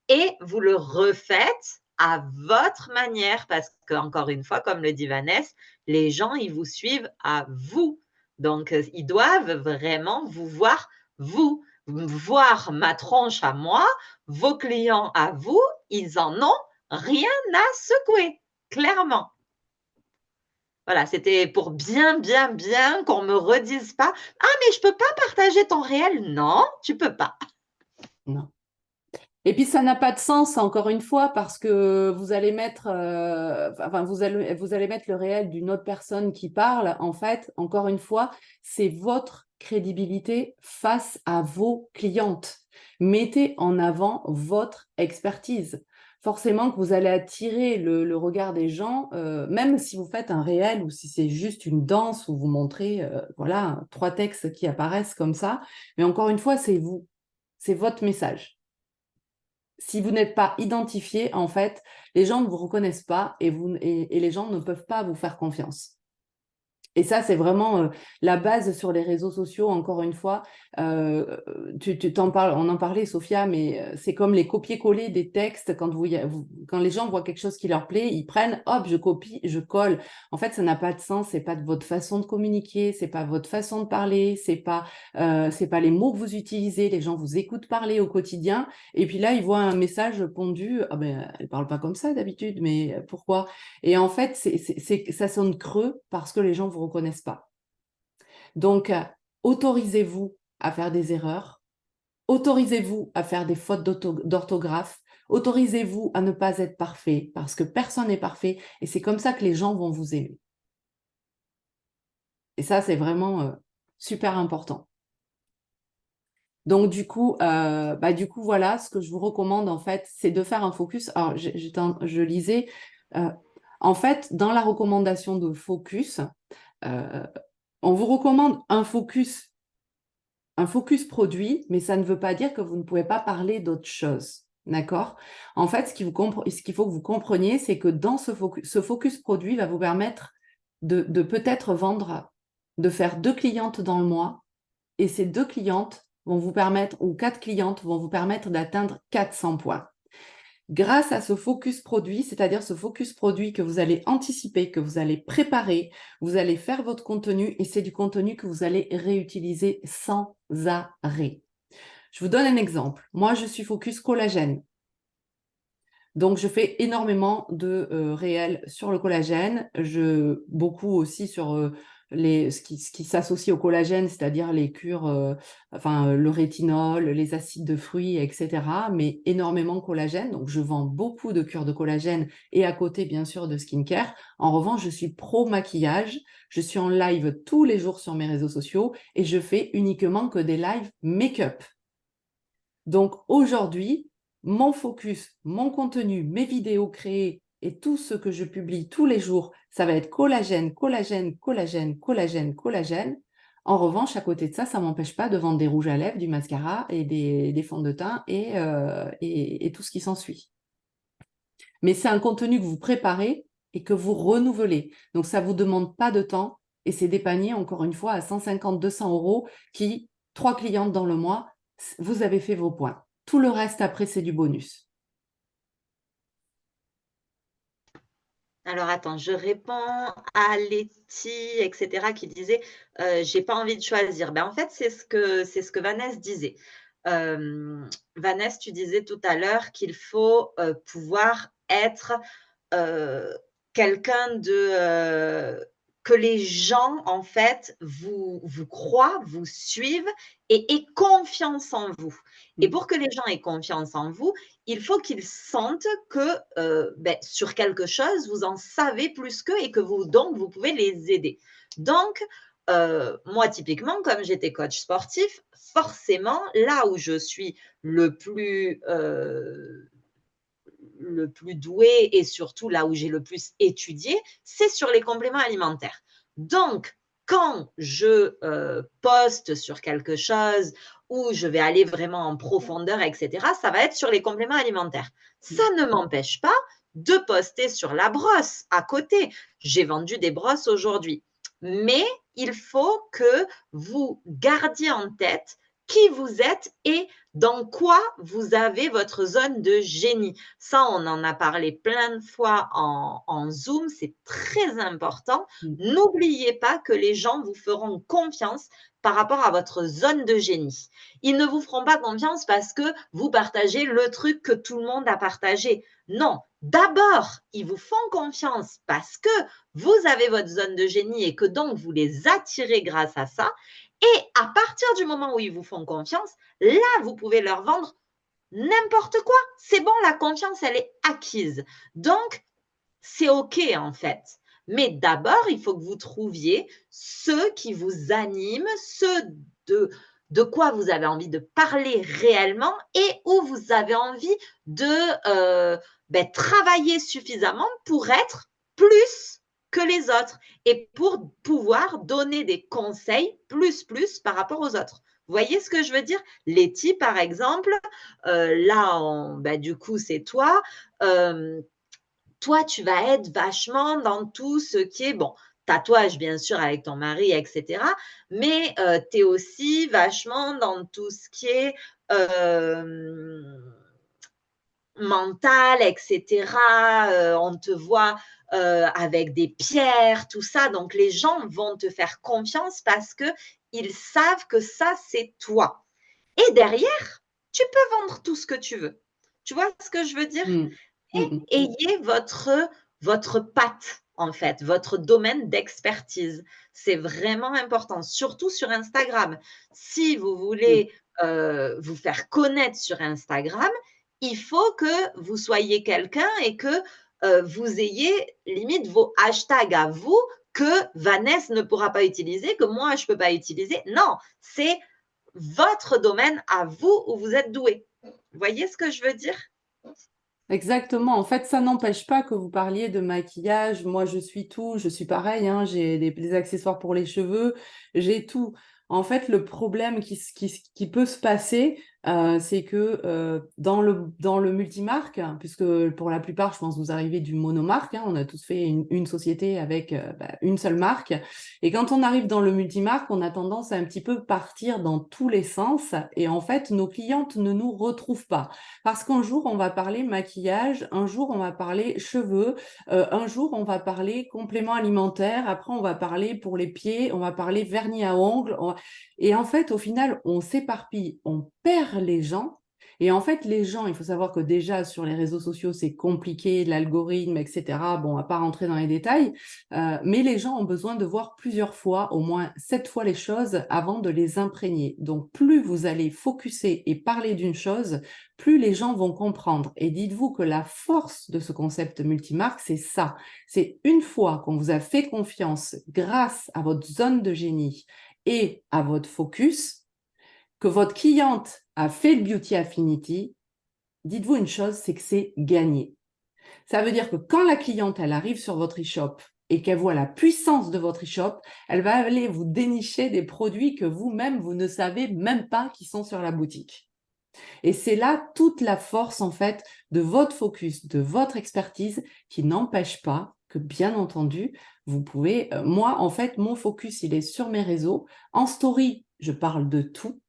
et vous le refaites à votre manière parce qu'encore une fois, comme le dit Vanessa, les gens, ils vous suivent à vous. Donc, ils doivent vraiment vous voir, vous. Voir ma tronche à moi, vos clients à vous, ils en ont rien à secouer, clairement. Voilà, c'était pour bien qu'on me redise pas « Ah, mais je peux pas partager ton réel. » Non, tu peux pas. Non. Et puis, ça n'a pas de sens, encore une fois, parce que vous allez mettre, vous allez mettre le réel d'une autre personne qui parle. En fait, encore une fois, c'est votre crédibilité face à vos clientes. Mettez en avant votre expertise. Forcément que vous allez attirer le regard des gens, même si vous faites un réel ou si c'est juste une danse où vous montrez, voilà, 3 textes qui apparaissent comme ça. Mais encore une fois, c'est vous. C'est votre message. Si vous n'êtes pas identifié, en fait, les gens ne vous reconnaissent pas et les gens ne peuvent pas vous faire confiance. Et ça, c'est vraiment la base sur les réseaux sociaux, encore une fois. Tu t'en parles, on en parlait, Sophia, mais c'est comme les copier-coller des textes. Quand les gens voient quelque chose qui leur plaît, ils prennent, hop, je copie, je colle. En fait, ça n'a pas de sens, c'est pas de votre façon de communiquer, c'est pas votre façon de parler, c'est pas les mots que vous utilisez. Les gens vous écoutent parler au quotidien, et puis là, ils voient un message pondu. Ah ben, elle parle pas comme ça d'habitude, mais pourquoi? Et en fait, ça sonne creux parce que les gens ne vous reconnaissent pas. Donc, autorisez-vous à faire des erreurs, autorisez-vous à faire des fautes d'orthographe, autorisez-vous à ne pas être parfait parce que personne n'est parfait et c'est comme ça que les gens vont vous aimer. Et ça, c'est vraiment super important. Donc, du coup, voilà, ce que je vous recommande, en fait, c'est de faire un focus. Alors, je lisais, en fait, dans la recommandation de focus, on vous recommande un focus produit, mais ça ne veut pas dire que vous ne pouvez pas parler d'autre chose. D'accord? En fait, ce qu'il faut que vous compreniez, c'est que dans ce focus produit va vous permettre de peut-être de faire 2 clientes dans le mois, et ces 2 clientes vont vous permettre, ou 4 clientes vont vous permettre d'atteindre 400 points. Grâce à ce focus produit, c'est-à-dire ce focus produit que vous allez anticiper, que vous allez préparer, vous allez faire votre contenu et c'est du contenu que vous allez réutiliser sans arrêt. Je vous donne un exemple. Moi, je suis focus collagène. Donc, je fais énormément de réels sur le collagène. Beaucoup aussi sur ce qui s'associe au collagène, c'est-à-dire les cures, le rétinol, les acides de fruits, etc. Mais énormément de collagène. Donc, je vends beaucoup de cures de collagène et à côté, bien sûr, de skincare. En revanche, je suis pro maquillage. Je suis en live tous les jours sur mes réseaux sociaux et je fais uniquement que des lives make-up. Donc, aujourd'hui, mon focus, mon contenu, mes vidéos créées et tout ce que je publie tous les jours, ça va être collagène, collagène, collagène, collagène, collagène. En revanche, à côté de ça, ça ne m'empêche pas de vendre des rouges à lèvres, du mascara et des fonds de teint et tout ce qui s'ensuit. Mais c'est un contenu que vous préparez et que vous renouvelez. Donc, ça ne vous demande pas de temps et c'est des paniers, encore une fois, à 150, 200 € qui, 3 clientes dans le mois, vous avez fait vos points. Tout le reste, après, c'est du bonus. Alors, attends, je réponds à Letty, etc., qui disait j'ai pas envie de choisir. Ben, en fait, c'est ce que Vanessa disait. Vanessa, tu disais tout à l'heure qu'il faut pouvoir être quelqu'un que les gens, en fait, vous croient, vous suivent et aient confiance en vous. Et pour que les gens aient confiance en vous, il faut qu'ils sentent que sur quelque chose, vous en savez plus qu'eux et que donc, vous pouvez les aider. Donc, moi, typiquement, comme j'étais coach sportif, forcément, là où je suis le plus doué et surtout là où j'ai le plus étudié, c'est sur les compléments alimentaires. Donc, quand je poste sur quelque chose où je vais aller vraiment en profondeur, etc., ça va être sur les compléments alimentaires. Ça ne m'empêche pas de poster sur la brosse à côté. J'ai vendu des brosses aujourd'hui. Mais il faut que vous gardiez en tête qui vous êtes et dans quoi vous avez votre zone de génie. Ça, on en a parlé plein de fois en Zoom, c'est très important. N'oubliez pas que les gens vous feront confiance par rapport à votre zone de génie. Ils ne vous feront pas confiance parce que vous partagez le truc que tout le monde a partagé. Non, d'abord, ils vous font confiance parce que vous avez votre zone de génie et que donc vous les attirez grâce à ça. Et à partir du moment où ils vous font confiance, là, vous pouvez leur vendre n'importe quoi. C'est bon, la confiance, elle est acquise. Donc, c'est OK en fait. Mais d'abord, il faut que vous trouviez ceux qui vous animent, ceux de quoi vous avez envie de parler réellement et où vous avez envie de travailler suffisamment pour être plus que les autres et pour pouvoir donner des conseils plus par rapport aux autres. Vous voyez ce que je veux dire? Letty, par exemple, là, du coup, c'est toi. Toi, tu vas être vachement dans tout ce qui est, bon, tatouage, bien sûr, avec ton mari, etc. Mais tu es aussi vachement dans tout ce qui est mental, etc. On te voit avec des pierres, tout ça. Donc, les gens vont te faire confiance parce qu'ils savent que ça, c'est toi. Et derrière, tu peux vendre tout ce que tu veux. Tu vois ce que je veux dire? Et ayez votre patte, en fait, votre domaine d'expertise. C'est vraiment important, surtout sur Instagram. Si vous voulez vous faire connaître sur Instagram, il faut que vous soyez quelqu'un et que vous ayez limite vos hashtags à vous que Vanessa ne pourra pas utiliser, que moi, je ne peux pas utiliser. Non, c'est votre domaine à vous où vous êtes doué. Vous voyez ce que je veux dire? Exactement. En fait, ça n'empêche pas que vous parliez de maquillage. Moi, je suis tout. Je suis pareil, hein. J'ai des accessoires pour les cheveux. J'ai tout. En fait, le problème qui peut se passer, c'est que dans le multimarque, hein, puisque pour la plupart, je pense que vous arrivez du monomarque, hein, on a tous fait une société avec une seule marque. Et quand on arrive dans le multimarque, on a tendance à un petit peu partir dans tous les sens. Et en fait, nos clientes ne nous retrouvent pas. Parce qu'un jour, on va parler maquillage, un jour, on va parler cheveux, un jour, on va parler compléments alimentaires, après, on va parler pour les pieds, on va parler vernis à ongles. Et en fait, au final, on s'éparpille, on perd les gens. Et en fait, les gens, il faut savoir que déjà sur les réseaux sociaux, c'est compliqué, l'algorithme, etc. Bon, on va pas rentrer dans les détails, mais les gens ont besoin de voir plusieurs fois, au moins 7 fois les choses avant de les imprégner. Donc, plus vous allez focuser et parler d'une chose, plus les gens vont comprendre. Et dites-vous que la force de ce concept multimarque, c'est ça. C'est une fois qu'on vous a fait confiance grâce à votre zone de génie et à votre focus, que votre cliente a fait le Beauty Affinity, dites-vous une chose, c'est que c'est gagné. Ça veut dire que quand la cliente, elle arrive sur votre e-shop et qu'elle voit la puissance de votre e-shop, elle va aller vous dénicher des produits que vous-même, vous ne savez même pas qui sont sur la boutique. Et c'est là toute la force, en fait, de votre focus, de votre expertise, qui n'empêche pas que, bien entendu, vous pouvez... moi, en fait, mon focus, il est sur mes réseaux. En story, je parle de tout.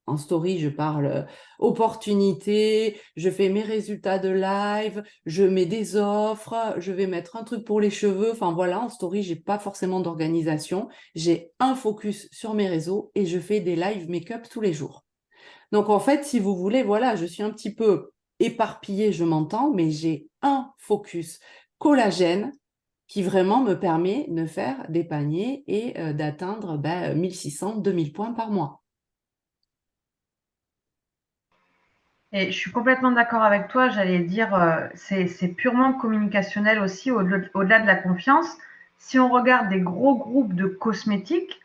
En story, je parle opportunité, je fais mes résultats de live, je mets des offres, je vais mettre un truc pour les cheveux. Enfin voilà, en story, j'ai pas forcément d'organisation. J'ai un focus sur mes réseaux et je fais des live make-up tous les jours. Donc en fait, si vous voulez, voilà, je suis un petit peu éparpillée, je m'entends, mais j'ai un focus collagène qui vraiment me permet de faire des paniers et d'atteindre 1600, 2000 points par mois. Et je suis complètement d'accord avec toi. J'allais dire, c'est purement communicationnel aussi, au-delà de la confiance. Si on regarde des gros groupes de cosmétiques,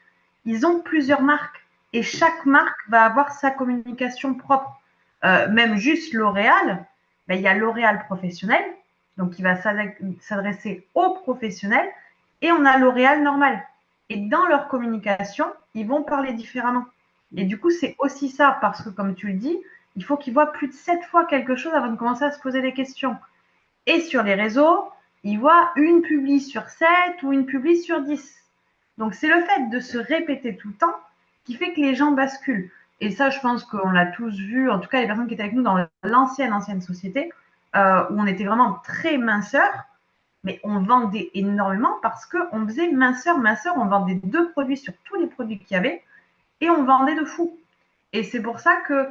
ils ont plusieurs marques et chaque marque va avoir sa communication propre. Même juste L'Oréal, ben, il y a L'Oréal professionnel, donc qui va s'adresser aux professionnels, et on a L'Oréal normal. Et dans leur communication, ils vont parler différemment. Et du coup, c'est aussi ça, parce que comme tu le dis, il faut qu'ils voient plus de 7 fois quelque chose avant de commencer à se poser des questions. Et sur les réseaux, ils voient une publi sur 7 ou une publi sur 10. Donc, c'est le fait de se répéter tout le temps qui fait que les gens basculent. Et ça, je pense qu'on l'a tous vu, en tout cas les personnes qui étaient avec nous dans l'ancienne société, où on était vraiment très minceur, mais on vendait énormément parce qu'on faisait minceur, on vendait 2 produits sur tous les produits qu'il y avait, et on vendait de fou. Et c'est pour ça que,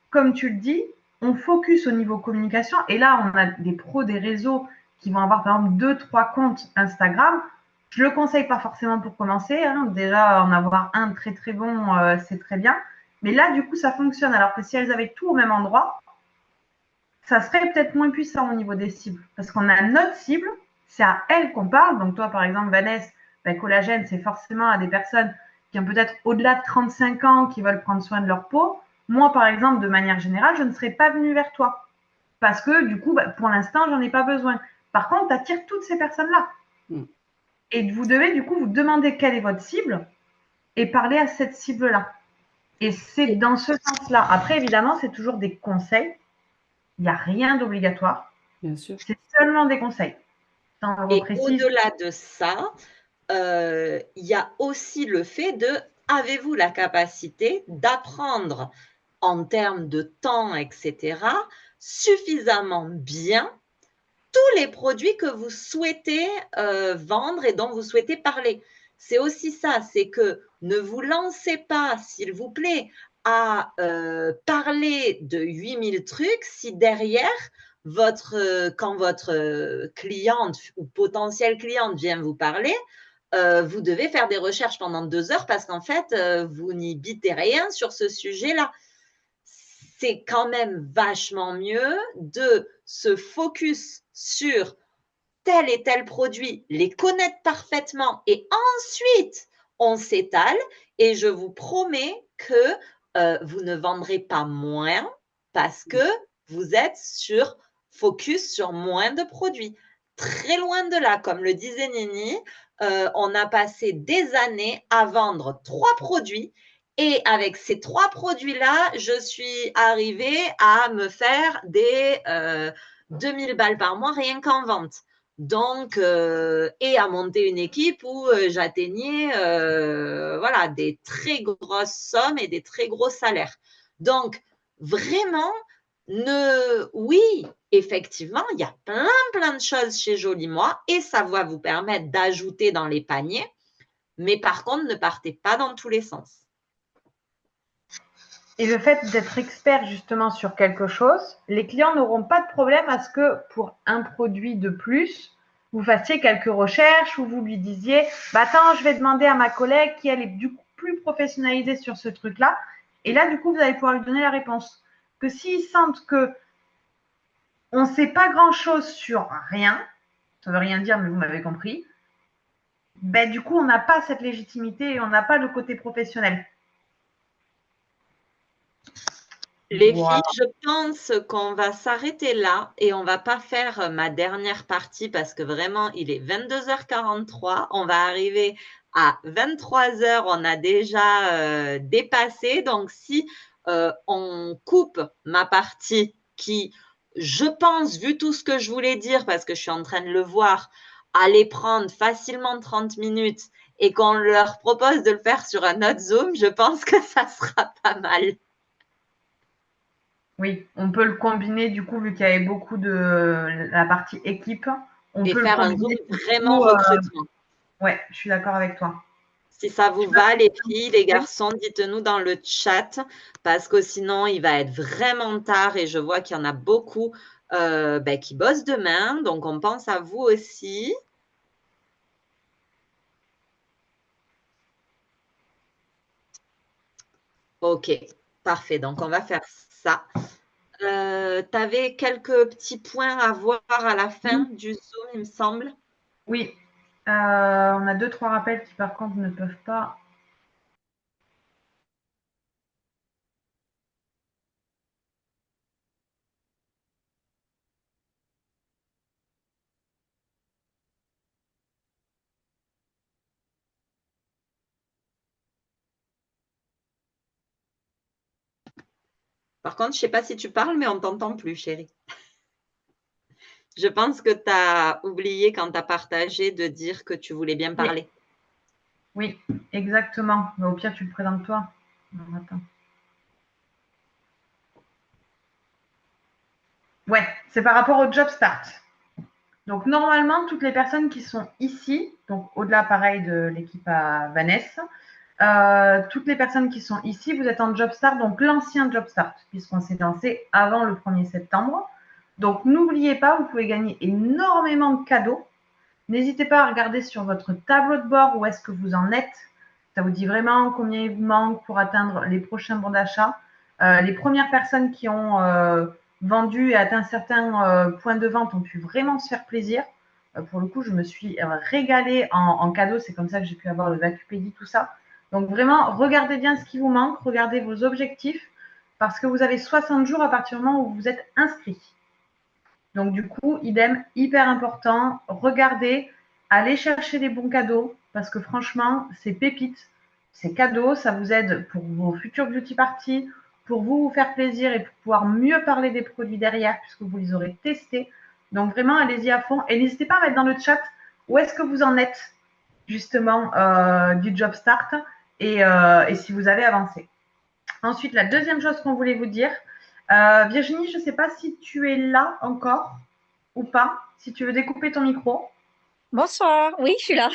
comme tu le dis, on focus au niveau communication. Et là, on a des pros des réseaux qui vont avoir par exemple 2-3 comptes Instagram. Je ne le conseille pas forcément pour commencer. Hein. Déjà, en avoir un très très bon, c'est très bien. Mais là, du coup, ça fonctionne. Alors que si elles avaient tout au même endroit, ça serait peut-être moins puissant au niveau des cibles. Parce qu'on a notre cible, c'est à elles qu'on parle. Donc toi, par exemple, Vanessa, ben, collagène, c'est forcément à des personnes qui ont peut-être au-delà de 35 ans, qui veulent prendre soin de leur peau. Moi, par exemple, de manière générale, je ne serais pas venue vers toi. Parce que du coup, pour l'instant, j'en ai pas besoin. Par contre, tu attires toutes ces personnes-là. Et vous devez, du coup, vous demander quelle est votre cible et parler à cette cible-là. Et c'est dans ce sens-là. Après, évidemment, c'est toujours des conseils. Il n'y a rien d'obligatoire. Bien sûr. C'est seulement des conseils. Et au-delà de ça, il y a aussi le fait de, avez-vous la capacité d'apprendre en termes de temps, etc., suffisamment bien tous les produits que vous souhaitez vendre et dont vous souhaitez parler. C'est aussi ça, c'est que ne vous lancez pas, s'il vous plaît, à parler de 8000 trucs si derrière, quand votre cliente ou potentielle cliente vient vous parler, vous devez faire des recherches pendant 2 heures parce qu'en fait, vous n'y bitez rien sur ce sujet-là. C'est quand même vachement mieux de se focus sur tel et tel produit, les connaître parfaitement et ensuite on s'étale et je vous promets que vous ne vendrez pas moins parce que vous êtes focus sur moins de produits. Très loin de là, comme le disait Nini, on a passé des années à vendre 3 produits et avec ces 3 produits-là, je suis arrivée à me faire des 2000 balles par mois rien qu'en vente. Donc, et à monter une équipe où j'atteignais voilà, des très grosses sommes et des très gros salaires. Donc, vraiment, oui, effectivement, il y a plein de choses chez Joli Moi et ça va vous permettre d'ajouter dans les paniers. Mais par contre, ne partez pas dans tous les sens. Et le fait d'être expert justement sur quelque chose, les clients n'auront pas de problème à ce que pour un produit de plus, vous fassiez quelques recherches ou vous lui disiez attends, je vais demander à ma collègue qui elle est du coup plus professionnalisée sur ce truc-là. Et là, du coup, vous allez pouvoir lui donner la réponse. Que s'ils sentent que on ne sait pas grand-chose sur rien, ça ne veut rien dire, mais vous m'avez compris, ben, du coup, on n'a pas cette légitimité et on n'a pas le côté professionnel. Les filles, je pense qu'on va s'arrêter là et on ne va pas faire ma dernière partie parce que vraiment, il est 22h43. On va arriver à 23h. On a déjà dépassé. Donc, si on coupe ma partie qui, je pense, vu tout ce que je voulais dire, parce que je suis en train de le voir, allait prendre facilement 30 minutes et qu'on leur propose de le faire sur un autre Zoom, je pense que ça sera pas mal. Oui, on peut le combiner du coup, vu qu'il y avait beaucoup de la partie équipe. On Et peut faire le un Zoom combiner. vraiment recrutement. Ouais, je suis d'accord avec toi. Si ça vous va, les filles, les garçons, dites-nous dans le chat parce que sinon, il va être vraiment tard et je vois qu'il y en a beaucoup qui bossent demain. Donc, on pense à vous aussi. Ok, parfait. Donc, on va faire ça. Tu avais quelques petits points à voir à la fin du Zoom, il me semble. Oui, on a 2-3 rappels qui par contre ne peuvent pas. Par contre, je ne sais pas si tu parles, mais on ne t'entend plus, chérie. Je pense que tu as oublié quand tu as partagé de dire que tu voulais bien parler. Oui, exactement. Mais au pire, tu le présentes toi. Alors, attends. Ouais, c'est par rapport au Job Start. Donc, normalement, toutes les personnes qui sont ici, donc au-delà, pareil, de l'équipe à Vanessa, toutes les personnes qui sont ici, vous êtes en Job Start, donc l'ancien Job Start, puisqu'on s'est lancé avant le 1er septembre. Donc, n'oubliez pas, vous pouvez gagner énormément de cadeaux. N'hésitez pas à regarder sur votre tableau de bord où est-ce que vous en êtes. Ça vous dit vraiment combien il vous manque pour atteindre les prochains bons d'achat. Les premières personnes qui ont vendu et atteint certains points de vente ont pu vraiment se faire plaisir. Pour le coup, je me suis régalée en cadeau. C'est comme ça que j'ai pu avoir le Vacupédie, tout ça. Donc vraiment, regardez bien ce qui vous manque, regardez vos objectifs, parce que vous avez 60 jours à partir du moment où vous êtes inscrit. Donc du coup, idem, hyper important, regardez, allez chercher les bons cadeaux, parce que franchement, c'est pépite, c'est cadeau, ça vous aide pour vos futures beauty parties, pour vous faire plaisir et pour pouvoir mieux parler des produits derrière, puisque vous les aurez testés. Donc vraiment, allez-y à fond, et n'hésitez pas à mettre dans le chat où est-ce que vous en êtes. justement du Job Start et si vous avez avancé. Ensuite, la deuxième chose qu'on voulait vous dire, Virginie, je ne sais pas si tu es là encore ou pas, si tu veux découper ton micro. Bonsoir, oui, je suis là.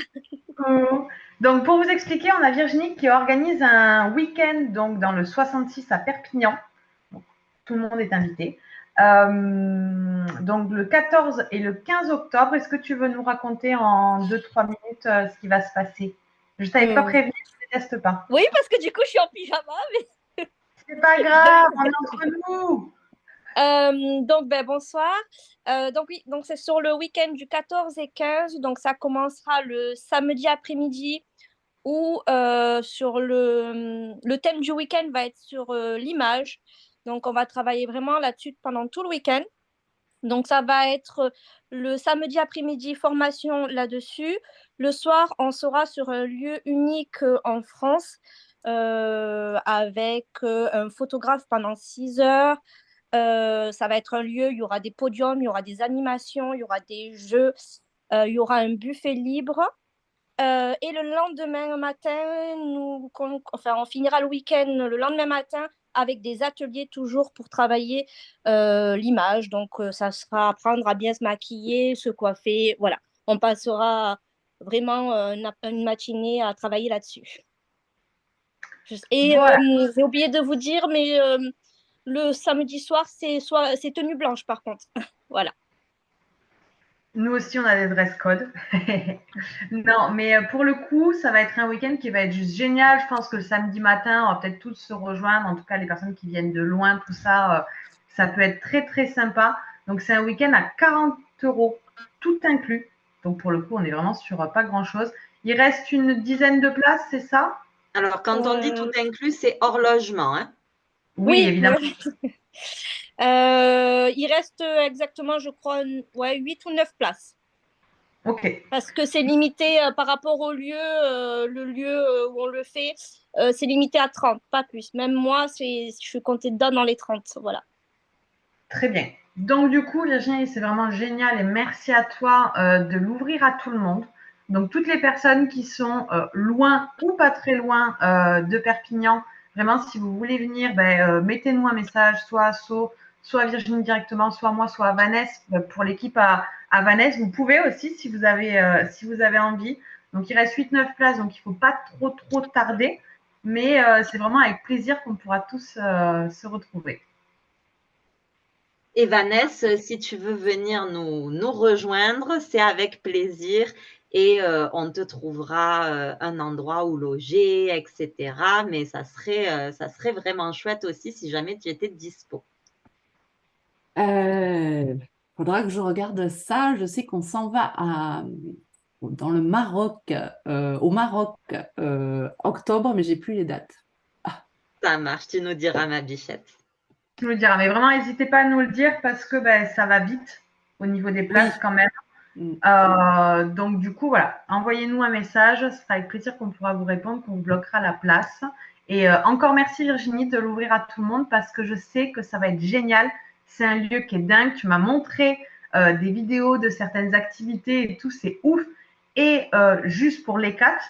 Donc, pour vous expliquer, on a Virginie qui organise un week-end donc, dans le 66 à Perpignan. Donc, tout le monde est invité. Donc, le 14 et le 15 octobre, est-ce que tu veux nous raconter en 2-3 minutes ce qui va se passer? Je ne t'avais pas prévenu, je ne déteste pas. Oui, parce que du coup, je suis en pyjama. Mais... C'est pas grave, on est entre nous. Donc, bonsoir. Donc, oui, donc c'est sur le week-end du 14 et 15. Donc, ça commencera le samedi après-midi où sur le thème du week-end va être sur l'image. Donc, on va travailler vraiment là-dessus pendant tout le week-end. Donc, ça va être le samedi après-midi, formation là-dessus. Le soir, on sera sur un lieu unique en France avec un photographe pendant 6 heures. Ça va être un lieu, il y aura des podiums, il y aura des animations, il y aura des jeux, il y aura un buffet libre. Et le lendemain matin, on finira le week-end le lendemain matin avec des ateliers toujours pour travailler l'image. Donc, ça sera apprendre à bien se maquiller, se coiffer. Voilà, on passera vraiment une matinée à travailler là-dessus. Et voilà. j'ai oublié de vous dire, mais le samedi soir, c'est tenue blanche par contre. Voilà. Nous aussi, on a des dress codes. Non, mais pour le coup, ça va être un week-end qui va être juste génial. Je pense que le samedi matin, on va peut-être tous se rejoindre. En tout cas, les personnes qui viennent de loin, tout ça, ça peut être très, très sympa. Donc, c'est un week-end à 40 €, tout inclus. Donc, pour le coup, on est vraiment sur pas grand-chose. Il reste une dizaine de places, c'est ça? Alors, quand on dit tout inclus, c'est hors logement, hein? Oui, évidemment. Il reste exactement, je crois, 8 ou 9 places. Ok. Parce que c'est limité par rapport au lieu, le lieu où on le fait, c'est limité à 30, pas plus. Même moi, je suis comptée dedans dans les 30. Voilà. Très bien. Donc, du coup, Virginie, c'est vraiment génial et merci à toi de l'ouvrir à tout le monde. Donc, toutes les personnes qui sont loin ou pas très loin de Perpignan, vraiment, si vous voulez venir, mettez-nous un message, soit à So, soit à Virginie directement, soit à moi, soit à Vanessa. Pour l'équipe à Vanessa, vous pouvez aussi si vous avez envie. Donc, il reste 8-9 places, donc il ne faut pas trop tarder. Mais c'est vraiment avec plaisir qu'on pourra tous se retrouver. Et Vanessa, si tu veux venir nous rejoindre, c'est avec plaisir et on te trouvera un endroit où loger, etc. Mais ça serait vraiment chouette aussi si jamais tu étais dispo. Faudra que je regarde ça. Je sais qu'on s'en va dans le Maroc, au Maroc, octobre, mais j'ai plus les dates. Ça marche, tu nous diras, ma bichette. Tu nous diras, mais vraiment, n'hésitez pas à nous le dire parce que ça va vite au niveau des places Oui. quand même. Donc, du coup, voilà, envoyez-nous un message. Ce sera avec plaisir qu'on pourra vous répondre, qu'on vous bloquera la place. Et encore merci Virginie de l'ouvrir à tout le monde parce que je sais que ça va être génial. C'est un lieu qui est dingue. Tu m'as montré des vidéos de certaines activités et tout, c'est ouf. Et juste pour les 4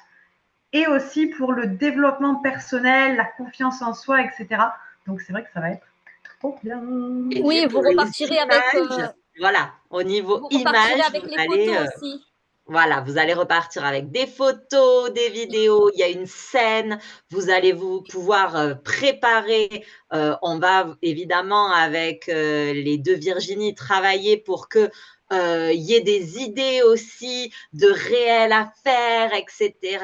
et aussi pour le développement personnel, la confiance en soi, etc. Donc, c'est vrai que ça va être trop bien. Et Oui, puis vous pour les repartirez avec, images, voilà, au niveau vous repartirez images, avec vous les allez, photos aussi. voilà, vous allez repartir avec des photos, des vidéos, il y a une scène, vous allez vous pouvoir préparer. On va évidemment avec les deux Virginie travailler pour que y ait des idées aussi de réels à faire, etc.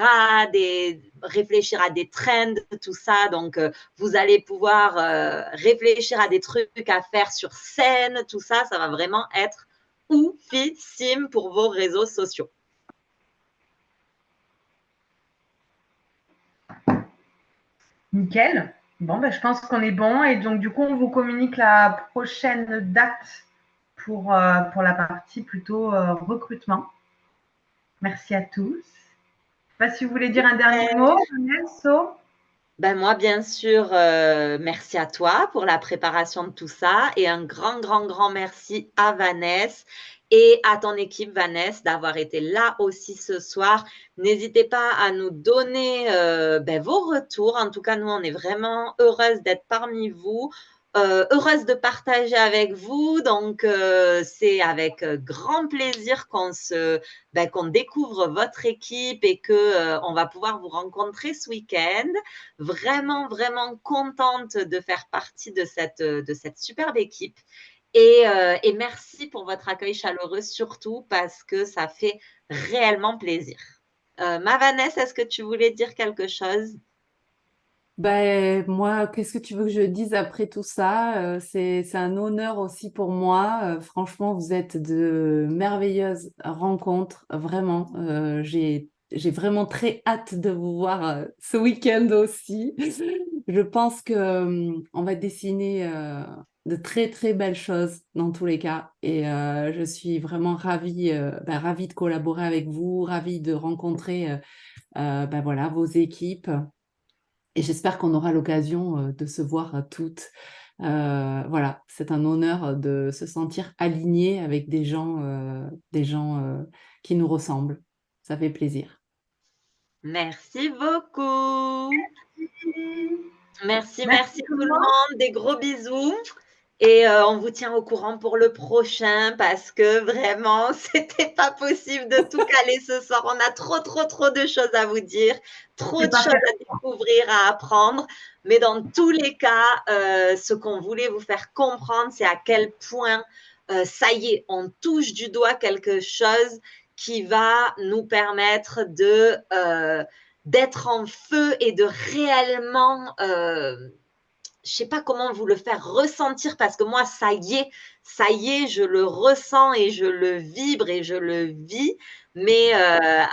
Réfléchir à des trends, tout ça. Donc, vous allez pouvoir réfléchir à des trucs à faire sur scène, tout ça. Ça va vraiment être oufissime pour vos réseaux sociaux. Nickel. Bon, je pense qu'on est bon. Et donc, du coup, on vous communique la prochaine date pour la partie plutôt recrutement. Merci à tous. Je ne sais pas si vous voulez dire un dernier mot, Vanessa. Moi, bien sûr, merci à toi pour la préparation de tout ça et un grand merci à Vanessa Et à ton équipe, Vanessa, d'avoir été là aussi ce soir. N'hésitez pas à nous donner vos retours. En tout cas, nous, on est vraiment heureuses d'être parmi vous. Heureuse de partager avec vous. Donc, c'est avec grand plaisir qu'on découvre votre équipe et qu'on va pouvoir vous rencontrer ce week-end. Vraiment, vraiment contente de faire partie de cette superbe équipe. Et merci pour votre accueil chaleureux, surtout parce que ça fait réellement plaisir. Ma Vanessa, est-ce que tu voulais dire quelque chose? Ben, moi, qu'est-ce que tu veux que je dise après tout ça? C'est un honneur aussi pour moi. Franchement, vous êtes de merveilleuses rencontres, vraiment. J'ai vraiment très hâte de vous voir ce week-end aussi. Je pense que on va dessiner de très très belles choses dans tous les cas. Et je suis vraiment ravie de collaborer avec vous, ravie de rencontrer voilà, vos équipes. Et j'espère qu'on aura l'occasion de se voir toutes. Voilà, c'est un honneur de se sentir aligné avec des gens qui nous ressemblent. Ça fait plaisir. Merci beaucoup. Merci tout le monde. monde. Des gros bisous. Et on vous tient au courant pour le prochain parce que vraiment, c'était pas possible de tout caler ce soir. On a trop de choses à vous dire, trop de choses à découvrir, à apprendre. Mais dans tous les cas, ce qu'on voulait vous faire comprendre, c'est à quel point, ça y est, on touche du doigt quelque chose qui va nous permettre d'être en feu et de réellement je sais pas comment vous le faire ressentir parce que moi, ça y est, je le ressens et je le vibre et je le vis. Mais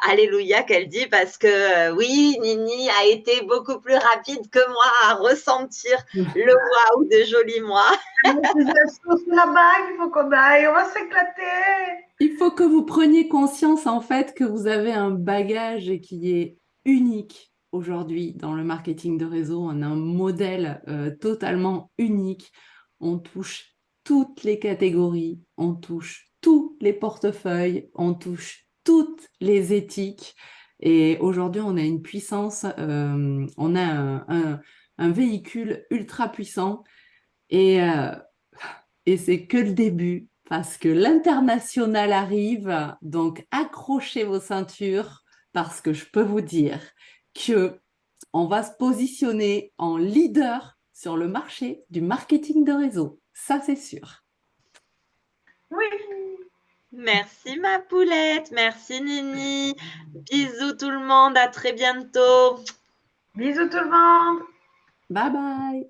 alléluia qu'elle dit parce que oui, Nini a été beaucoup plus rapide que moi à ressentir le waouh de joli moi. C'est la bague, il faut qu'on aille, on va s'éclater. Il faut que vous preniez conscience en fait que vous avez un bagage qui est unique aujourd'hui dans le marketing de réseau. On a un modèle totalement unique. On touche toutes les catégories, on touche tous les portefeuilles, on touche toutes les éthiques. Et aujourd'hui, on a une puissance, on a un véhicule ultra puissant et c'est que le début parce que l'international arrive. Donc, accrochez vos ceintures parce que je peux vous dire que on va se positionner en leader sur le marché du marketing de réseau. Ça, c'est sûr. Oui. Merci ma poulette, merci Nini. Bisous tout le monde, à très bientôt. Bisous tout le monde. Bye bye.